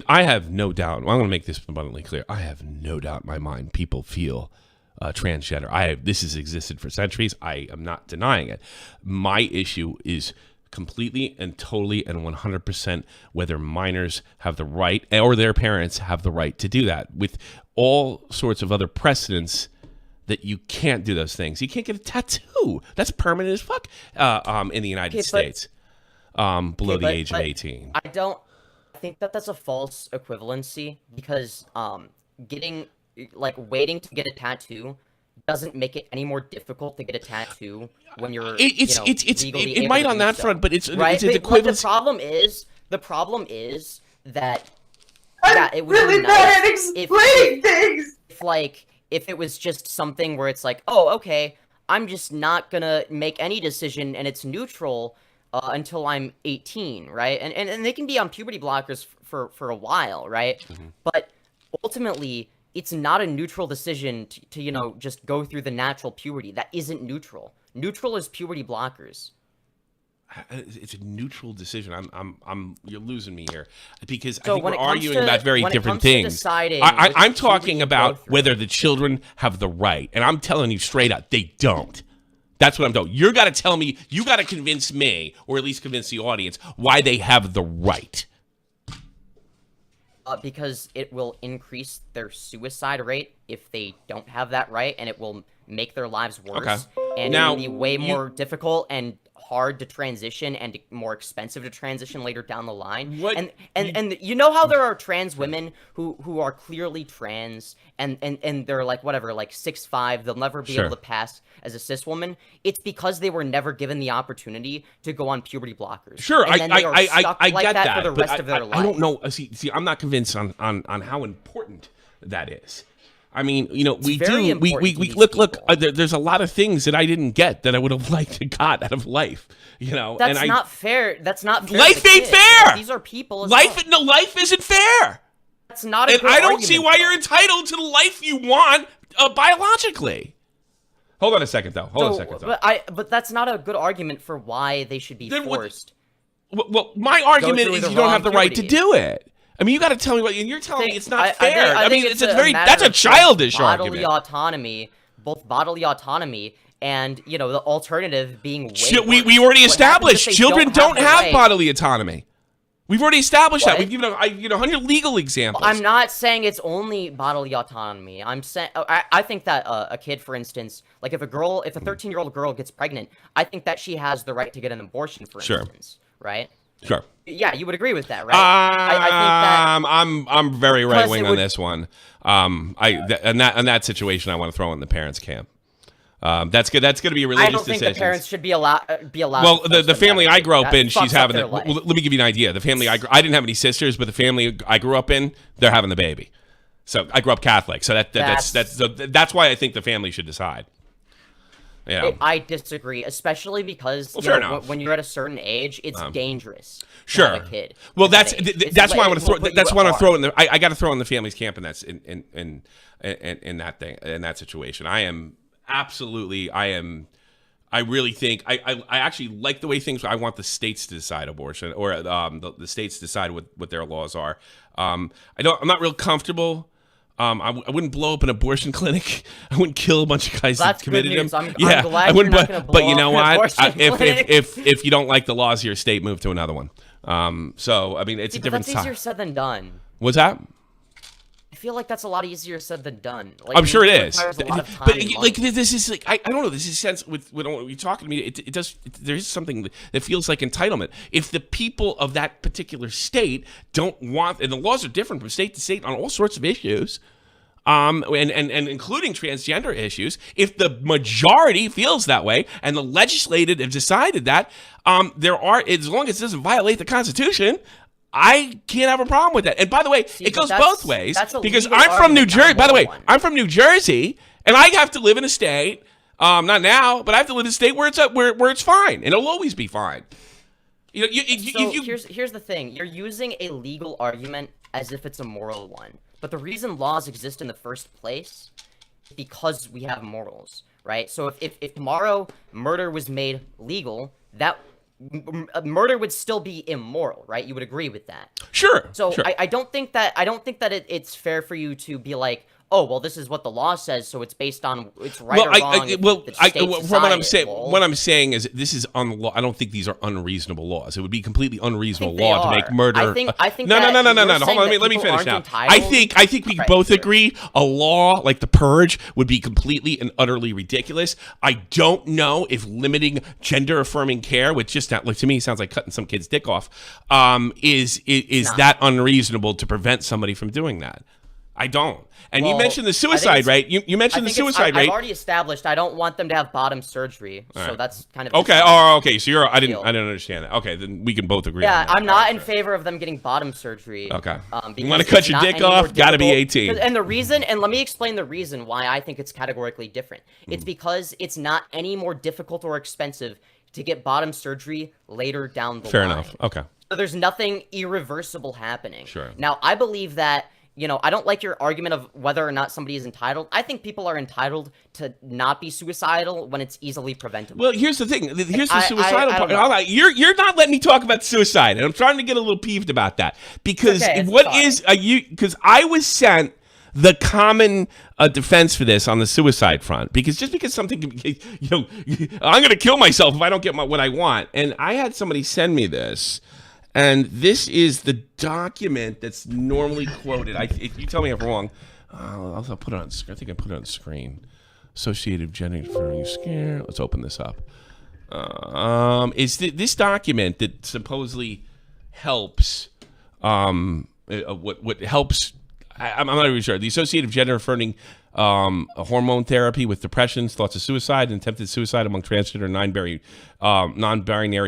I have no doubt, I'm going to make this abundantly clear. I have no doubt in my mind people feel transgender. This has existed for centuries. I am not denying it. My issue is completely and totally and 100% whether minors have the right or their parents have the right to do that, with all sorts of other precedents that you can't do those things. You can't get a tattoo. That's permanent as fuck in the United States below the age of 18. I think that's a false equivalency because waiting to get a tattoo doesn't make it any more difficult to get a tattoo when you're it might on that front, but it's equivalent. The problem is that it would really be bad at nice explaining things. If it was just something where it's like, oh, okay, I'm just not gonna make any decision and it's neutral until I'm 18, right? And they can be on puberty blockers for a while, right? Mm-hmm. But ultimately, it's not a neutral decision to just go through the natural puberty. That isn't neutral. Neutral is puberty blockers. it's a neutral decision. You're losing me here because I So think when we're it comes arguing to- about very when it different comes to things. deciding I'm which talking route you about go through. whether the children have the right, and I'm telling you straight up, they don't. That's what I'm doing. You got to tell me, you got to convince me, or at least convince the audience, why they have the right. Because it will increase their suicide rate if they don't have that right, and it will make their lives worse. Okay. And Now, it will be way you- more difficult and hard to transition and more expensive to transition later down the line. What- And you know how there are trans women who are clearly trans and they're like whatever, like 6'5", they'll never be Sure. able to pass as a cis woman. It's because they were never given the opportunity to go on puberty blockers. Sure, and then they are stuck I like get that, for the but rest of their life. I don't know. See, I'm not convinced on how important that is. I mean, you know, we very do. We important to these look. people. There's a lot of things that I didn't get that I would have liked to got out of life. You know, That's and not fair. That's not fair. Life to ain't kids. fair! Like, these are people. As well. Life isn't fair. That's not a And good I don't see argument, why though. you're entitled to the life you want biologically. Hold on a second, though. But that's not a good argument for why they should be Then what- forced. Well, my argument through is the you don't have wrong the right to puberty. do it. I mean, you got to tell me what, and you're telling me it's not I fair. I think mean, it's a very matter that's a of childish bodily argument. autonomy, both bodily autonomy and the alternative being way We worse. already What established happens if they children don't the have right? bodily autonomy. We've already established that. What? We've given 100 legal examples. I'm not saying it's only bodily autonomy. I'm saying I think that a kid, for instance, like if a 13-year-old girl gets pregnant, I think that she has the right to get an abortion, for Sure. instance, right? Sure. Yeah, you would agree with that, right? I think that I'm very right wing it on would- this one. In that situation, I want to throw in the parents' camp. That's good. That's going to be a religious I don't think decision. the parents should be allowed. Well, to the force them family to I grew up that in, fucks she's up having their the. life. Let me give you an idea. The family I didn't have any sisters, but the family I grew up in, they're having the baby. So I grew up Catholic. So that's why I think the family should decide. Yeah. I disagree, especially because fair know, enough. when you're at a certain age, it's dangerous. To Sure. have a kid. Well, at that that's age. It's that's why I like- want to throw. it will put That's you why I at want to throw in harm. the. I got to throw in the family's camp in that in that situation. I am absolutely. I really think I actually like the way things. I want the states to decide abortion, or the states decide what their laws are. I'm not real comfortable. I wouldn't blow up an abortion clinic. I wouldn't kill a bunch of guys that That's committed good news. them. I'm Yeah, glad I wouldn't. you're not gonna But blow you know up an what? abortion clinic. If you don't like the laws of your state, move to another one. So I mean, it's a But different that's time. easier said than done. What's that? I feel like that's a lot easier said than done. Like, I'm sure it is, requires a lot of time but and like money. this is like I don't know. This is sense with when you're talking to me. It does. There is something that feels like entitlement. If the people of that particular state don't want, and the laws are different from state to state on all sorts of issues, and including transgender issues. If the majority feels that way, and the legislative have decided that, there are, as long as it doesn't violate the Constitution, I can't have a problem with that. And by the way, it goes both ways, that's a because legal I'm from New argument, Jersey. not By the way, one. I'm from New Jersey, and I have to live in a state. Not now, but I have to live in a state where it's fine, and it'll always be fine. You know, Here's the thing: you're using a legal argument as if it's a moral one, but the reason laws exist in the first place is because we have morals, right? So if tomorrow murder was made legal, that murder would still be immoral, right? You would agree with that. Sure. So sure. I don't think that it's fair for you to be like, oh well, this is what the law says, so it's based on it's right or wrong. From what I'm saying is this is on the law. I don't think these are unreasonable laws. It would be completely unreasonable they law to are. make murder. I think No. that Hold you're on. saying Let that me people finish aren't now. I entitled- think we Right, both sure. agree a law like the Purge would be completely and utterly ridiculous. I don't know if limiting gender affirming care, which just like to me sounds like cutting some kid's dick off, is that unreasonable to prevent somebody from doing that. I don't. And you Well, mentioned the I think suicide it's- rate. You mentioned the suicide rate. I've already established I don't want them to have bottom surgery, so right. that's kind of Okay. the Oh, okay. So I didn't deal. understand that. Okay, then we can both agree. Yeah, on that. I'm not in favor of them getting bottom surgery. Okay. Because You wanna cut it's your not dick any more off? Gotta be difficult. 18. And the reason, and let me explain the reason why I think it's categorically different. It's because it's not any more difficult or expensive to get bottom surgery later down the Fair line. enough. Okay. So there's nothing irreversible happening. Sure. Now, I believe that I don't like your argument of whether or not somebody is entitled. I think people are entitled to not be suicidal when it's easily preventable. Well, here's the thing. Here's the suicidal part. know. You're not letting me talk about suicide, and I'm trying to get a little peeved about that because because I was sent the common defense for this on the suicide front, because just because something, I'm going to kill myself if I don't get what I want, and I had somebody send me this. And this is the document that's normally quoted. If you tell me I'm wrong, I'll put it on. I think I put it on the screen. Associated Gender Affirming Scare. Let's open this up. It's this document that supposedly helps. What helps? I'm not even sure. The Associated Gender Affirming hormone therapy with depression, thoughts of suicide, and attempted suicide among transgender non-binary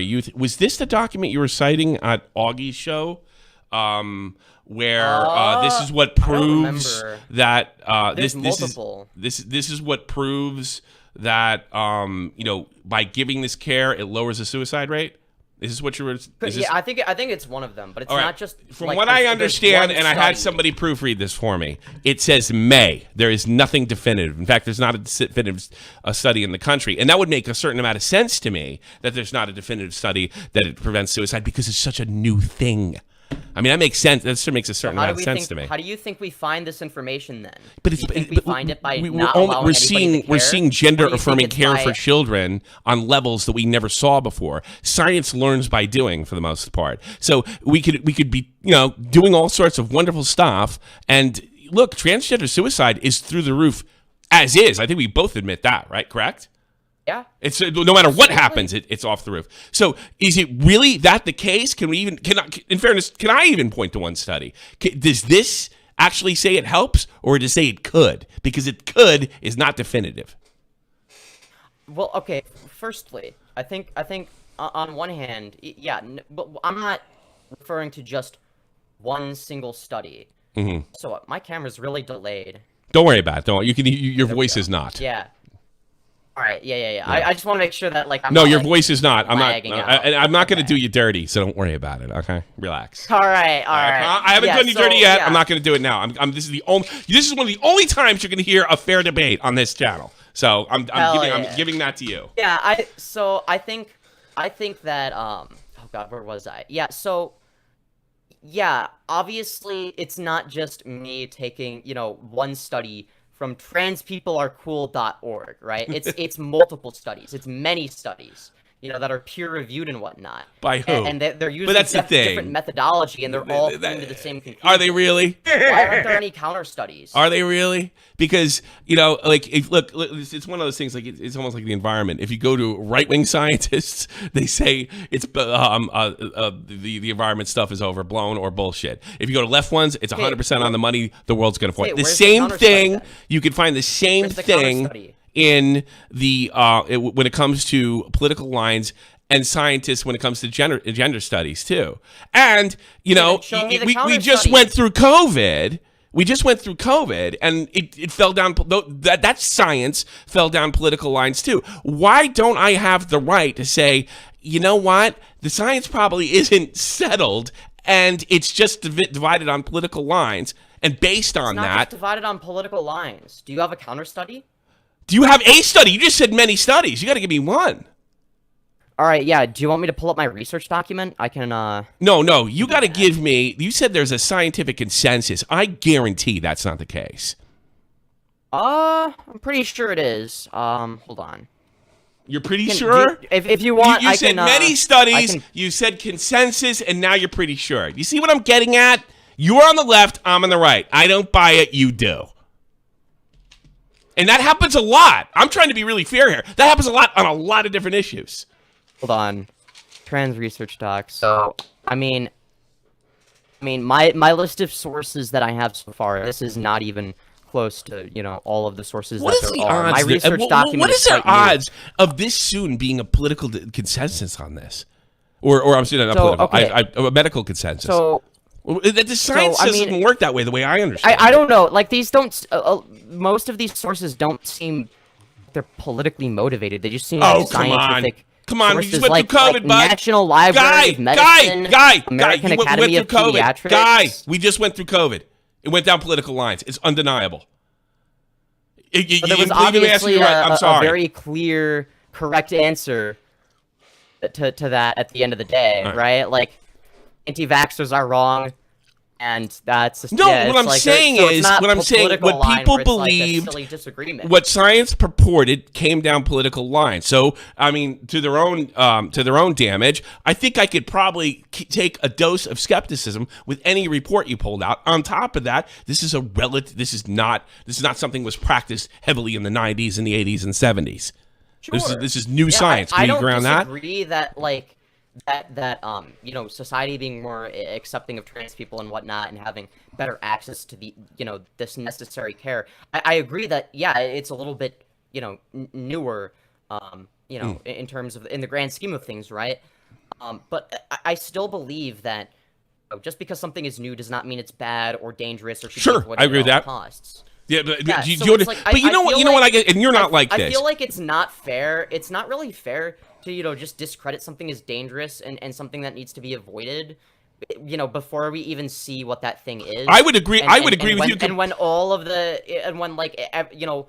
youth. Was this the document you were citing at Augie's show, where this is what proves that this is what proves that by giving this care it lowers the suicide rate? Is this what you were? I think it's one of them, but it's not just. From what I understand, and I had somebody proofread this for me, it says may. There is nothing definitive. In fact, there's not a definitive study in the country, and that would make a certain amount of sense to me that there's not a definitive study that it prevents suicide because it's such a new thing. I mean, that makes sense. That sure makes a certain amount of sense to me. How do you think we find this information then? But we find it by not allowing anybody to care? We're seeing gender affirming care for children on levels that we never saw before. Science learns by doing, for the most part. So we could be doing all sorts of wonderful stuff. And look, transgender suicide is through the roof as is. I think we both admit that, right? Correct? Yeah. It's no matter what happens, it's off the roof. So is it really that the case? In fairness, can I even point to one study? Does this actually say it helps, or does it say it could? Because it could is not definitive. Well, okay. Firstly, I think on one hand, but I'm not referring to just one single study. Mm-hmm. So my camera's really delayed. Don't worry about it. Your voice is not. Yeah. All right, yeah. I just want to make sure that your voice is not. I'm not going to do you dirty, so don't worry about it. Okay, relax. All right. I haven't done you dirty yet. Yeah. I'm not going to do it now. This is one of the only times you're going to hear a fair debate on this channel. So I'm giving that to you. Yeah. I think that oh God, where was I? Yeah. So yeah, obviously it's not just me taking one study from transpeoplearecool.org, right? It's multiple studies. It's many studies, that are peer-reviewed and whatnot. By who? And they're using different methodology, and they're all coming to the same conclusion. Are they really? Why aren't there any counter studies? Are they really? Because it's one of those things. Like it's almost like the environment. If you go to right-wing scientists, they say it's the environment stuff is overblown or bullshit. If you go to left ones, it's 100% on the money. The world's going to fall. The same thing. You can find the same thing in the when it comes to political lines and scientists when it comes to gender studies too. And we just went through COVID. We just went through COVID, and it fell down. That science fell down political lines too. Why don't I have the right to say, you know what? The science probably isn't settled, and it's just divided on political lines. And based on it's not that, just divided on political lines. Do you have a counter study? Do you have a study? You just said many studies. You got to give me one. All right, yeah. Do you want me to pull up my research document? I can, No. You got to give me... You said there's a scientific consensus. I guarantee that's not the case. I'm pretty sure it is. Hold on. You're pretty sure? If you want, you said many studies, you said consensus, and now you're pretty sure. You see what I'm getting at? You're on the left, I'm on the right. I don't buy it, you do. And that happens a lot. I'm trying to be really fair here. That happens a lot on a lot of different issues. Hold on. Trans research doc. So, I mean, my list of sources that I have so far, this is not even close to, all of the sources what that there are. My research document What is the odds of this soon being a political consensus on this? Or I'm saying not political, okay. A medical consensus. So... The science doesn't work that way, the way I understand. I don't know. Like, these don't... most of these sources don't seem... They're politically motivated. They just seem like scientific... Come on, we just went through COVID, bud. National Library of Medicine, American Academy of Pediatrics. Guy, we just went through COVID. It went down political lines. It's undeniable. But there was obviously I'm a sorry. very clear, correct answer to that at the end of the day, right? Like, anti-vaxxers are wrong, and that's just, No, yeah, what it's I'm like saying so it's is, not what I'm saying, political what line people where it's like a believed, silly disagreement. what science purported came down political lines. So, I mean, to their own damage, I think I could probably take a dose of skepticism with any report you pulled out. On top of that, this is not something that was practiced heavily in the 90s and the 80s and 70s. Sure. This is new science. Can you agree on that? I don't disagree that like that you know, society being more accepting of trans people and whatnot and having better access to the, you know, this necessary care. I agree that, yeah, it's a little bit, you know, newer, you know, in terms of, in the grand scheme of things, right? But I still believe that, you know, just because something is new does not mean it's bad or dangerous or should be avoided I agree with at all that. costs. Yeah, but Yeah, you, so you it's like, but you know what? You know what I get, and you're not like I this. feel like it's not fair. It's not really fair to, you know, just discredit something as dangerous and something that needs to be avoided, you know, before we even see what that thing is. I would agree. I would agree with when, you. And when all of the, and when like, you know,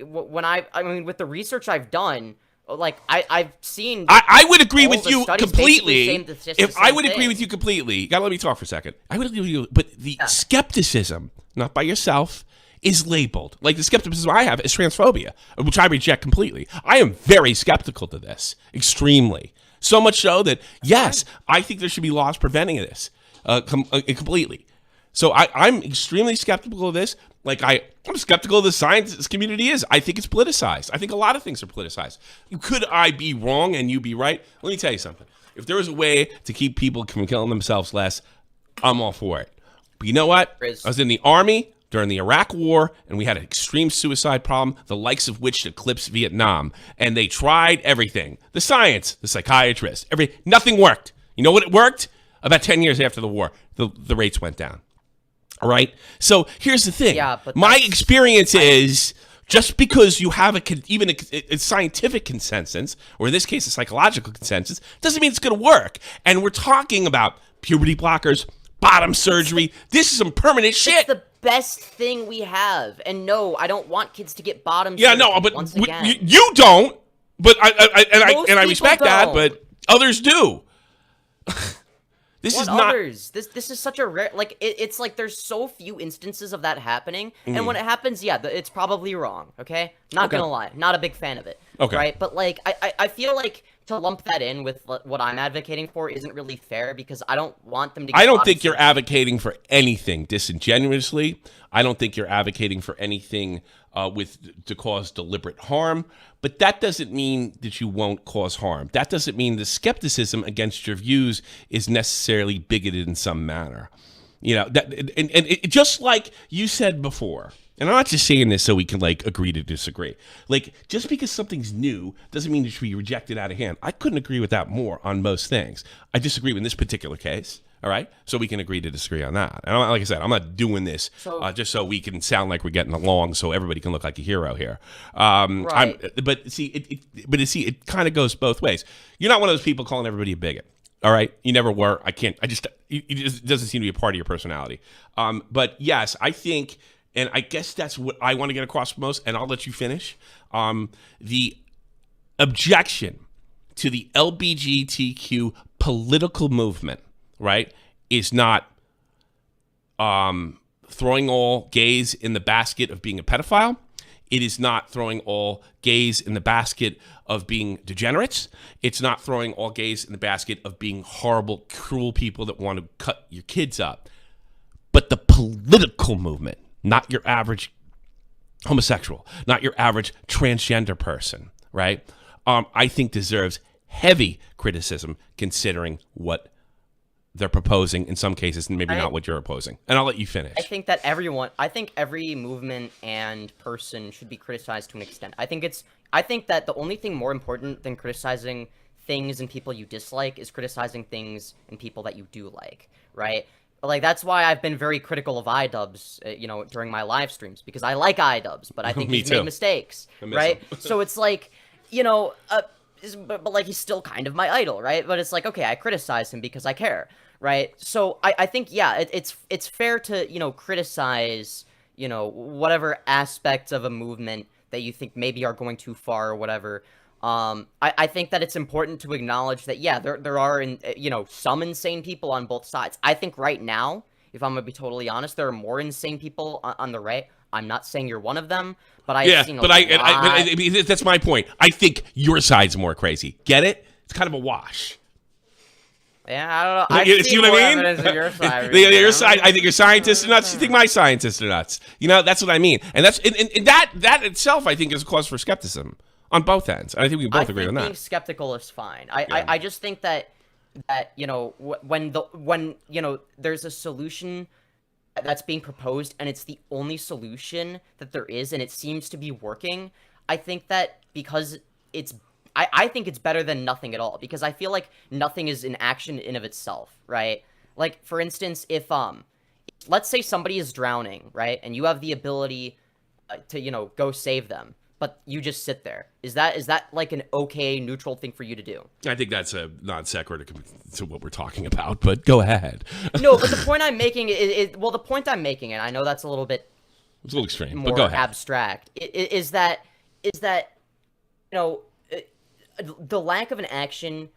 when I mean, with the research I've done, like I've seen. I would agree all with the you studies completely. basically saying the If I same would agree thing. with you completely, you gotta let me talk for a second. I would agree with you, but the skepticism, not by yourself, is labeled. Like the skepticism I have is transphobia, which I reject completely. I am very skeptical to this, extremely. So much so that, yes, I think there should be laws preventing this completely. So I'm extremely skeptical of this. Like I'm skeptical of the science community is. I think it's politicized. I think a lot of things are politicized. Could I be wrong and you be right? Let me tell you something. If there was a way to keep people from killing themselves less, I'm all for it. But you know what? I was in the Army during the Iraq War, and we had an extreme suicide problem, the likes of which eclipsed Vietnam. And they tried everything. The science, the psychiatrists, nothing worked. You know what it worked? About 10 years after the war, the rates went down. All right? So here's the thing. Yeah, but my experience is just because you have even a scientific consensus, or in this case a psychological consensus, doesn't mean it's going to work. And we're talking about puberty blockers, bottom surgery. This is some permanent shit. It's the best thing we have. And no, I don't want kids to get bottom Yeah, surgery no, but once again. you don't. But Most I people respect that. don't. But others do. This What is not. others? This is such a rare, like, it's like there's so few instances of that happening, and when it happens, yeah, it's probably wrong, okay? Not gonna lie, not a big fan of it, Okay. right? But, like, I feel like to lump that in with what I'm advocating for isn't really fair, because I don't want them to get I don't bottom think you're surgery. advocating for anything disingenuously. I don't think you're advocating for anything to cause deliberate harm. But that doesn't mean that you won't cause harm. That doesn't mean the skepticism against your views is necessarily bigoted in some manner. You know, that, and it, just like you said before, and I'm not just saying this so we can, like, agree to disagree. Like, just because something's new doesn't mean it should be rejected out of hand. I couldn't agree with that more on most things. I disagree with this particular case. All right, so we can agree to disagree on that. And like I said, I'm not doing this just so we can sound like we're getting along, so everybody can look like a hero here. Right. But see, it kind of goes both ways. You're not one of those people calling everybody a bigot. All right, you never were. I can't. It just doesn't seem to be a part of your personality. But yes, I think, and I guess that's what I want to get across most. And I'll let you finish. The objection to the LGBTQ political movement, right, is not throwing all gays in the basket of being a pedophile. It is not throwing all gays in the basket of being degenerates. It's not throwing all gays in the basket of being horrible, cruel people that want to cut your kids up. But the political movement, not your average homosexual, not your average transgender person, right, I think deserves heavy criticism considering what they're proposing in some cases, and maybe not what you're opposing. And I'll let you finish. I think every movement and person should be criticized to an extent. I think that the only thing more important than criticizing things and people you dislike is criticizing things and people that you do like, right? Like, that's why I've been very critical of iDubbbz, you know, during my live streams, because I like iDubbbz, but I think he's made mistakes, right? So it's like, you know, but like he's still kind of my idol, right? But it's like, okay, I criticize him because I care, right? So I think, yeah, it's fair to, you know, criticize, you know, whatever aspects of a movement that you think maybe are going too far or whatever. I think that it's important to acknowledge that, yeah, there are, you know, some insane people on both sides. I think right now, if I'm gonna be totally honest, there are more insane people on the right. I'm not saying you're one of them, but I've seen a lot. I that's my point. I think your side's more crazy. Get it? It's kind of a wash. Yeah, I don't know. You see what I mean? Your side, your side. I think your scientists are nuts. You think my scientists are nuts. You know, that's what I mean. And that's and that itself, I think, is a cause for skepticism on both ends. I think we both agree on that. Being skeptical is fine. I just think that you know, when you know, there's a solution that's being proposed and it's the only solution that there is and it seems to be working, I think that because I think it's better than nothing at all, because I feel like nothing is an action in of itself, right? Like, for instance, if let's say somebody is drowning, right, and you have the ability to, you know, go save them, but you just sit there. Is that like an okay, neutral thing for you to do? I think that's a non sequitur to what we're talking about, but go ahead. No, but the point I'm making the point I'm making, and I know that's a little bit, it's a little extreme, more but go ahead. Abstract, is that you know, the lack of an action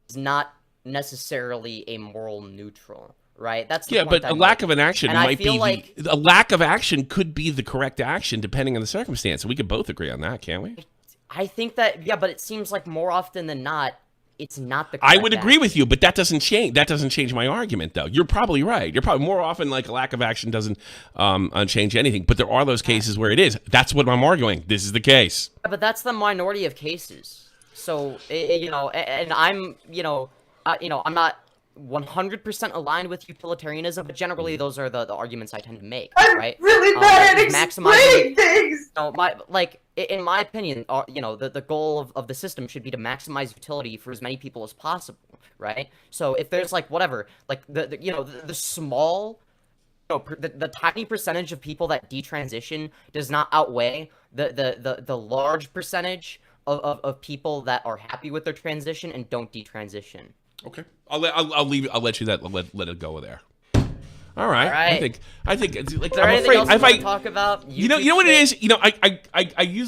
is not necessarily a moral neutral. Right. That's the point. But a lack of an action might be a lack of action could be the correct action depending on the circumstance. We could both agree on that, can't we? I think that, yeah, but it seems like more often than not, it's not the correct I would agree with you, but that doesn't change. That doesn't change my argument, though. You're probably right. You're probably more often like a lack of action doesn't change anything. But there are those cases where it is. That's what I'm arguing. This is the case. But that's the minority of cases. So you know, and I'm I'm not 100% aligned with utilitarianism, but generally those are the arguments I tend to make, right? I'm really bad at explaining things! You know, in my opinion, you know, the goal of the system should be to maximize utility for as many people as possible, right? So if there's like whatever, like the small, you know, the tiny percentage of people that detransition does not outweigh the large percentage of people that are happy with their transition and don't detransition. Okay, I'll let you let it go there. All right. I think like, I'm afraid if I talk about you know what it is. You know, I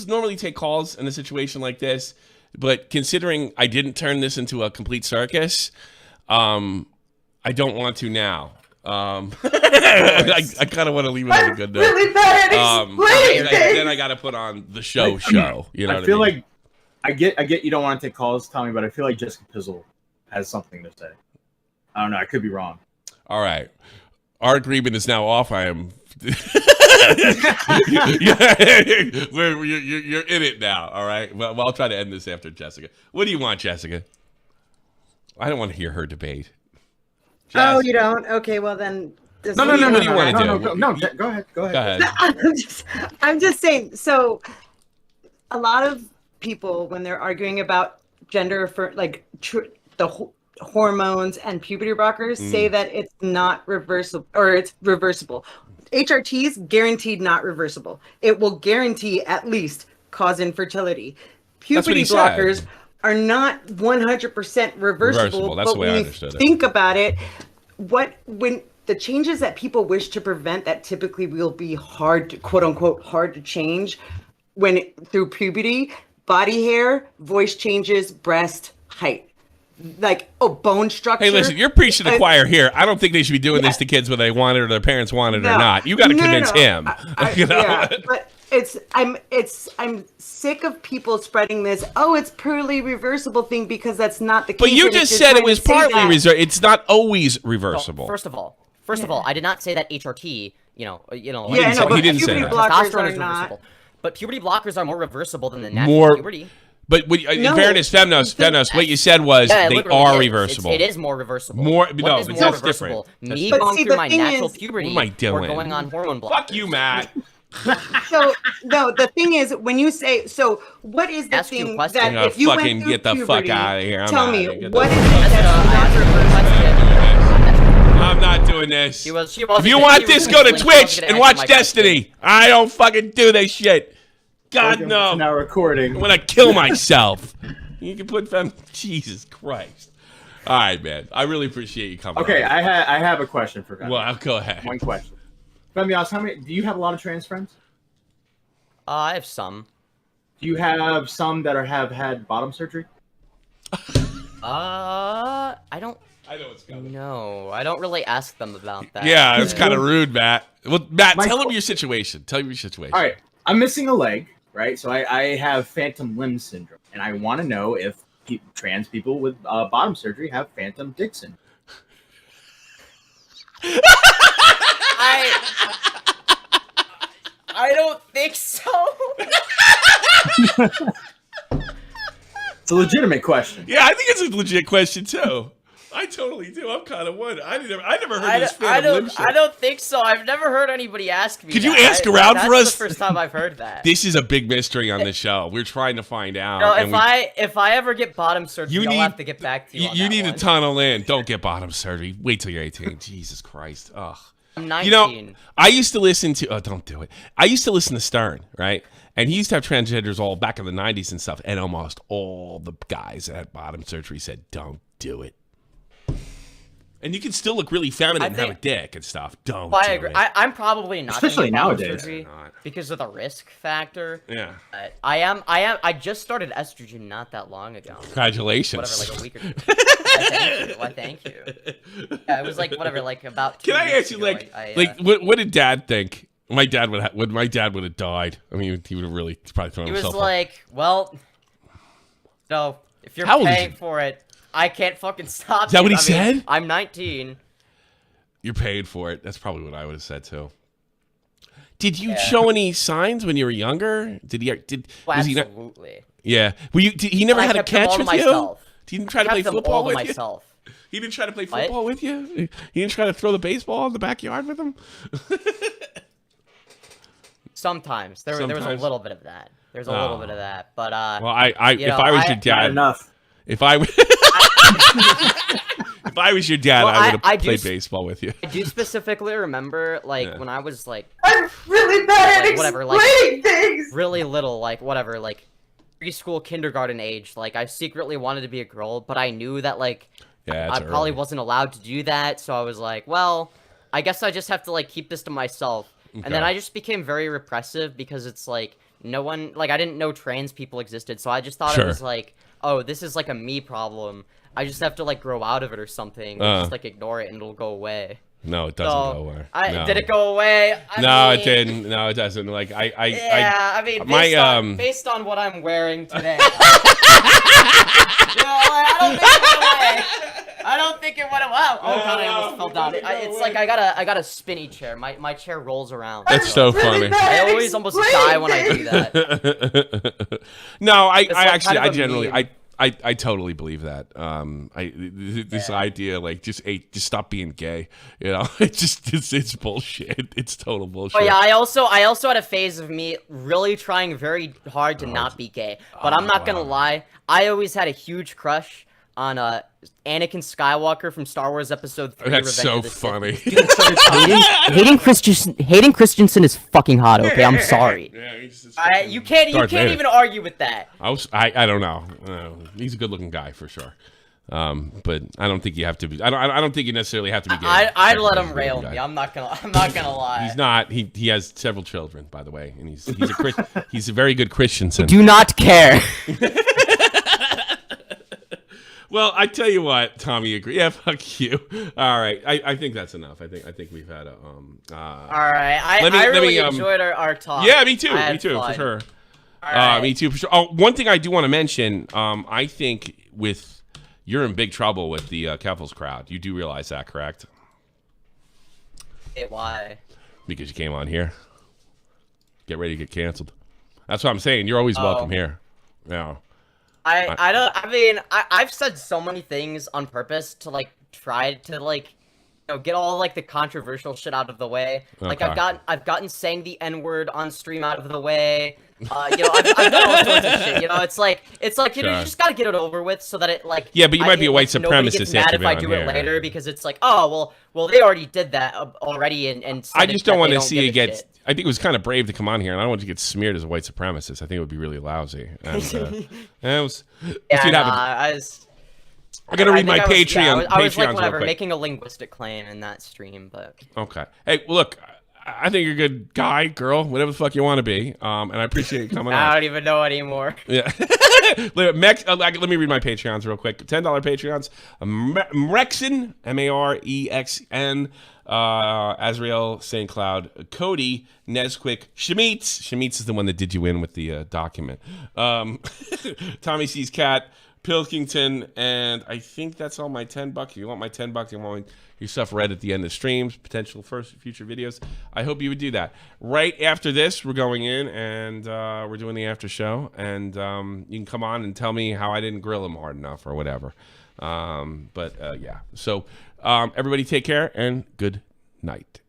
normally take calls in a situation like this, but considering I didn't turn this into a complete circus, I don't want to now. I kind of want to leave it on a good note. Really bad at explaining things. Then I got to put on the show. You know, I feel like I get you don't want to take calls, Tommy, but I feel like Jessica Pizzle has something to say. I don't know. I could be wrong. All right. Our agreement is now off. I am. You're in it now. All right. Well, I'll try to end this after Jessica. What do you want, Jessica? I don't want to hear her debate. Jess? Oh, you don't? Okay. Well, then. No. What do you want to do? No, go ahead. Go ahead. I'm just saying. So, a lot of people, when they're arguing about gender for like the hormones and puberty blockers, say that it's not reversible, or it's reversible. HRTs guaranteed not reversible. It will guarantee at least cause infertility. Puberty blockers are not 100% reversible. That's the way I understood it. Think about it. When the changes that people wish to prevent that typically will be hard to, quote unquote, hard to change through puberty, body hair, voice changes, breast, height. Like, bone structure. Hey, listen, you're preaching to the choir here. I don't think they should be doing this to kids whether they want it or their parents want it or not. You got to convince him. You know? Yeah, but I'm sick of people spreading this. Oh, it's purely reversible thing, because that's not the case. But you just said it was partly reversible. It's not always reversible. First of all, I did not say that HRT. He didn't say that. Testosterone is reversible. But puberty blockers are more reversible than the natural puberty. But in fairness, Femyoz, what you said was they are reversible. It is more reversible. That's different. Me going through my natural puberty, what am I doing? Or going on hormone blockers. Fuck you, Matt. So no, the thing is, when you say so, what is the thing that if you went through get the fuck out of here? Tell me, what is it that's I'm not doing this. If you want this, go to Twitch and watch Destiny. I don't fucking do this shit. God, no. Now recording. I'm gonna kill myself. You can put fem. Jesus Christ. All right, man. I really appreciate you coming. Okay, on. I have a question for Femyoz. Well, go ahead. One question. Femyoz, do you have a lot of trans friends? I have some. Do you have some that have had bottom surgery? I don't. I know what's coming. No, I don't really ask them about that. Yeah, it's kind of rude, Matt. Well, Matt, tell them your situation. Tell me your situation. All right, I'm missing a leg, right? So I have phantom limb syndrome, and I want to know if trans people with bottom surgery have phantom dick syndrome. I don't think so. It's a legitimate question. Yeah, I think it's a legit question too. I totally do. I'm kind of one. I never heard this phantom limb shit. I don't think so. I've never heard anybody ask me. Could you ask around for us? That's the first time I've heard that. This is a big mystery on the show. We're trying to find out. No, if I ever get bottom surgery, I'll have to get back to you. You need to tunnel in. Don't get bottom surgery. Wait till you're 18. Jesus Christ. Ugh. I'm 19. You know, I used to listen to. Oh, don't do it. I used to listen to Stern, right? And he used to have transgenders all back in the 90s and stuff. And almost all the guys that had bottom surgery said, "Don't do it." And you can still look really feminine and have a dick and stuff. Don't. I agree. I'm probably not. Especially nowadays. Because of the risk factor. Yeah. I just started estrogen not that long ago. Congratulations. Whatever, like a week or two. Why, thank you. Yeah, it was like whatever, like about 2 Can I weeks ask you, ago, what did Dad think? My dad would have died. I mean, he would have really probably thrown himself. He was like, well, no, if you're paying for it, I can't fucking stop. Is that what he said? I'm 19. You're paid for it. That's probably what I would have said too. Did you show any signs when you were younger? Did he? Was absolutely. Yeah. Were you? He never had a catch with you. He didn't try to play football with you. He didn't try to play football with you. He didn't try to throw the baseball in the backyard with him. Sometimes there was a little bit of that. There's a little bit of that, but well, if I was your dad, enough. If I was your dad, I would have played baseball with you. I do specifically remember, like, when I was, like... I'm really bad at explaining things! Really little, like, whatever, like, preschool, kindergarten age. Like, I secretly wanted to be a girl, but I knew that, like, I probably wasn't allowed to do that, so I was like, well, I guess I just have to, like, keep this to myself. Okay. And then I just became very repressive because it's, like, no one... Like, I didn't know trans people existed, so I just thought it was, like... Oh, this is like a me problem. I just have to like grow out of it or something. Just like ignore it and it'll go away. No, it doesn't go away. Did it go away? It didn't. No, it doesn't. Like based on what I'm wearing today. I don't think it went away. Oh god, I almost fell down. It's like I got a spinny chair. My chair rolls around. That's so funny. I always almost die when I do that. No, I generally I totally believe that. This idea, like, just stop being gay. You know, it's bullshit. It's total bullshit. But yeah, I also had a phase of me really trying very hard to not be gay. But I'm not gonna lie, I always had a huge crush on Anakin Skywalker from Star Wars Episode 3. That's so funny. Hayden Christensen is fucking hot. Okay, I'm sorry. Yeah, you can't even argue with that. I don't know. He's a good-looking guy for sure. But I don't think you have to be. I don't think you necessarily have to be gay. I'd let him rail me. I'm not gonna lie. He's not. He has several children, by the way, and he's a very good Christensen. Do not care. Well, I tell you what, Tommy agreed. Yeah, fuck you. All right, I think that's enough. I think we've had a all right, I really enjoyed our talk. Yeah, me too. Me too, for sure. Me too, for sure. Oh, one thing I do want to mention. I think you're in big trouble with the Keffels crowd. You do realize that, correct? Why? Because you came on here. Get ready to get canceled. That's what I'm saying. You're always welcome here. Yeah. I've said so many things on purpose to like try to like get all like the controversial shit out of the way. Okay. Like I've gotten saying the N-word on stream out of the way. I've done all sorts of shit. It's like you just gotta get it over with so that it like but you might be a white supremacist. Nobody gets mad if I do it later because it's like, oh well they already did that already and I just don't want to see it get I think it was kind of brave to come on here, and I don't want you to get smeared as a white supremacist. I think it would be really lousy. And it was. Yeah, Let's see what happens. I gotta read my Patreon. I was like, Patreons whatever, real quick. making a linguistic claim in that stream, but Okay. Hey, well, look, I think you're a good guy, girl, whatever the fuck you want to be. And I appreciate you coming on. I don't even know anymore. Yeah. Let me read my Patreons real quick. $10 Patreons. Mrexen, Marexn, Azrael, St. Cloud, Cody, Nesquick, Shemitz. Shemitz is the one that did you in with the document. Tommy C's Cat, Pilkington, and I think that's all my $10. If you want my $10, you want your stuff read at the end of streams, potential future videos. I hope you would do that. Right after this, we're going in and we're doing the after show, and you can come on and tell me how I didn't grill him hard enough or whatever. Yeah. So everybody take care and good night.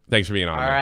Thanks for being on. All right.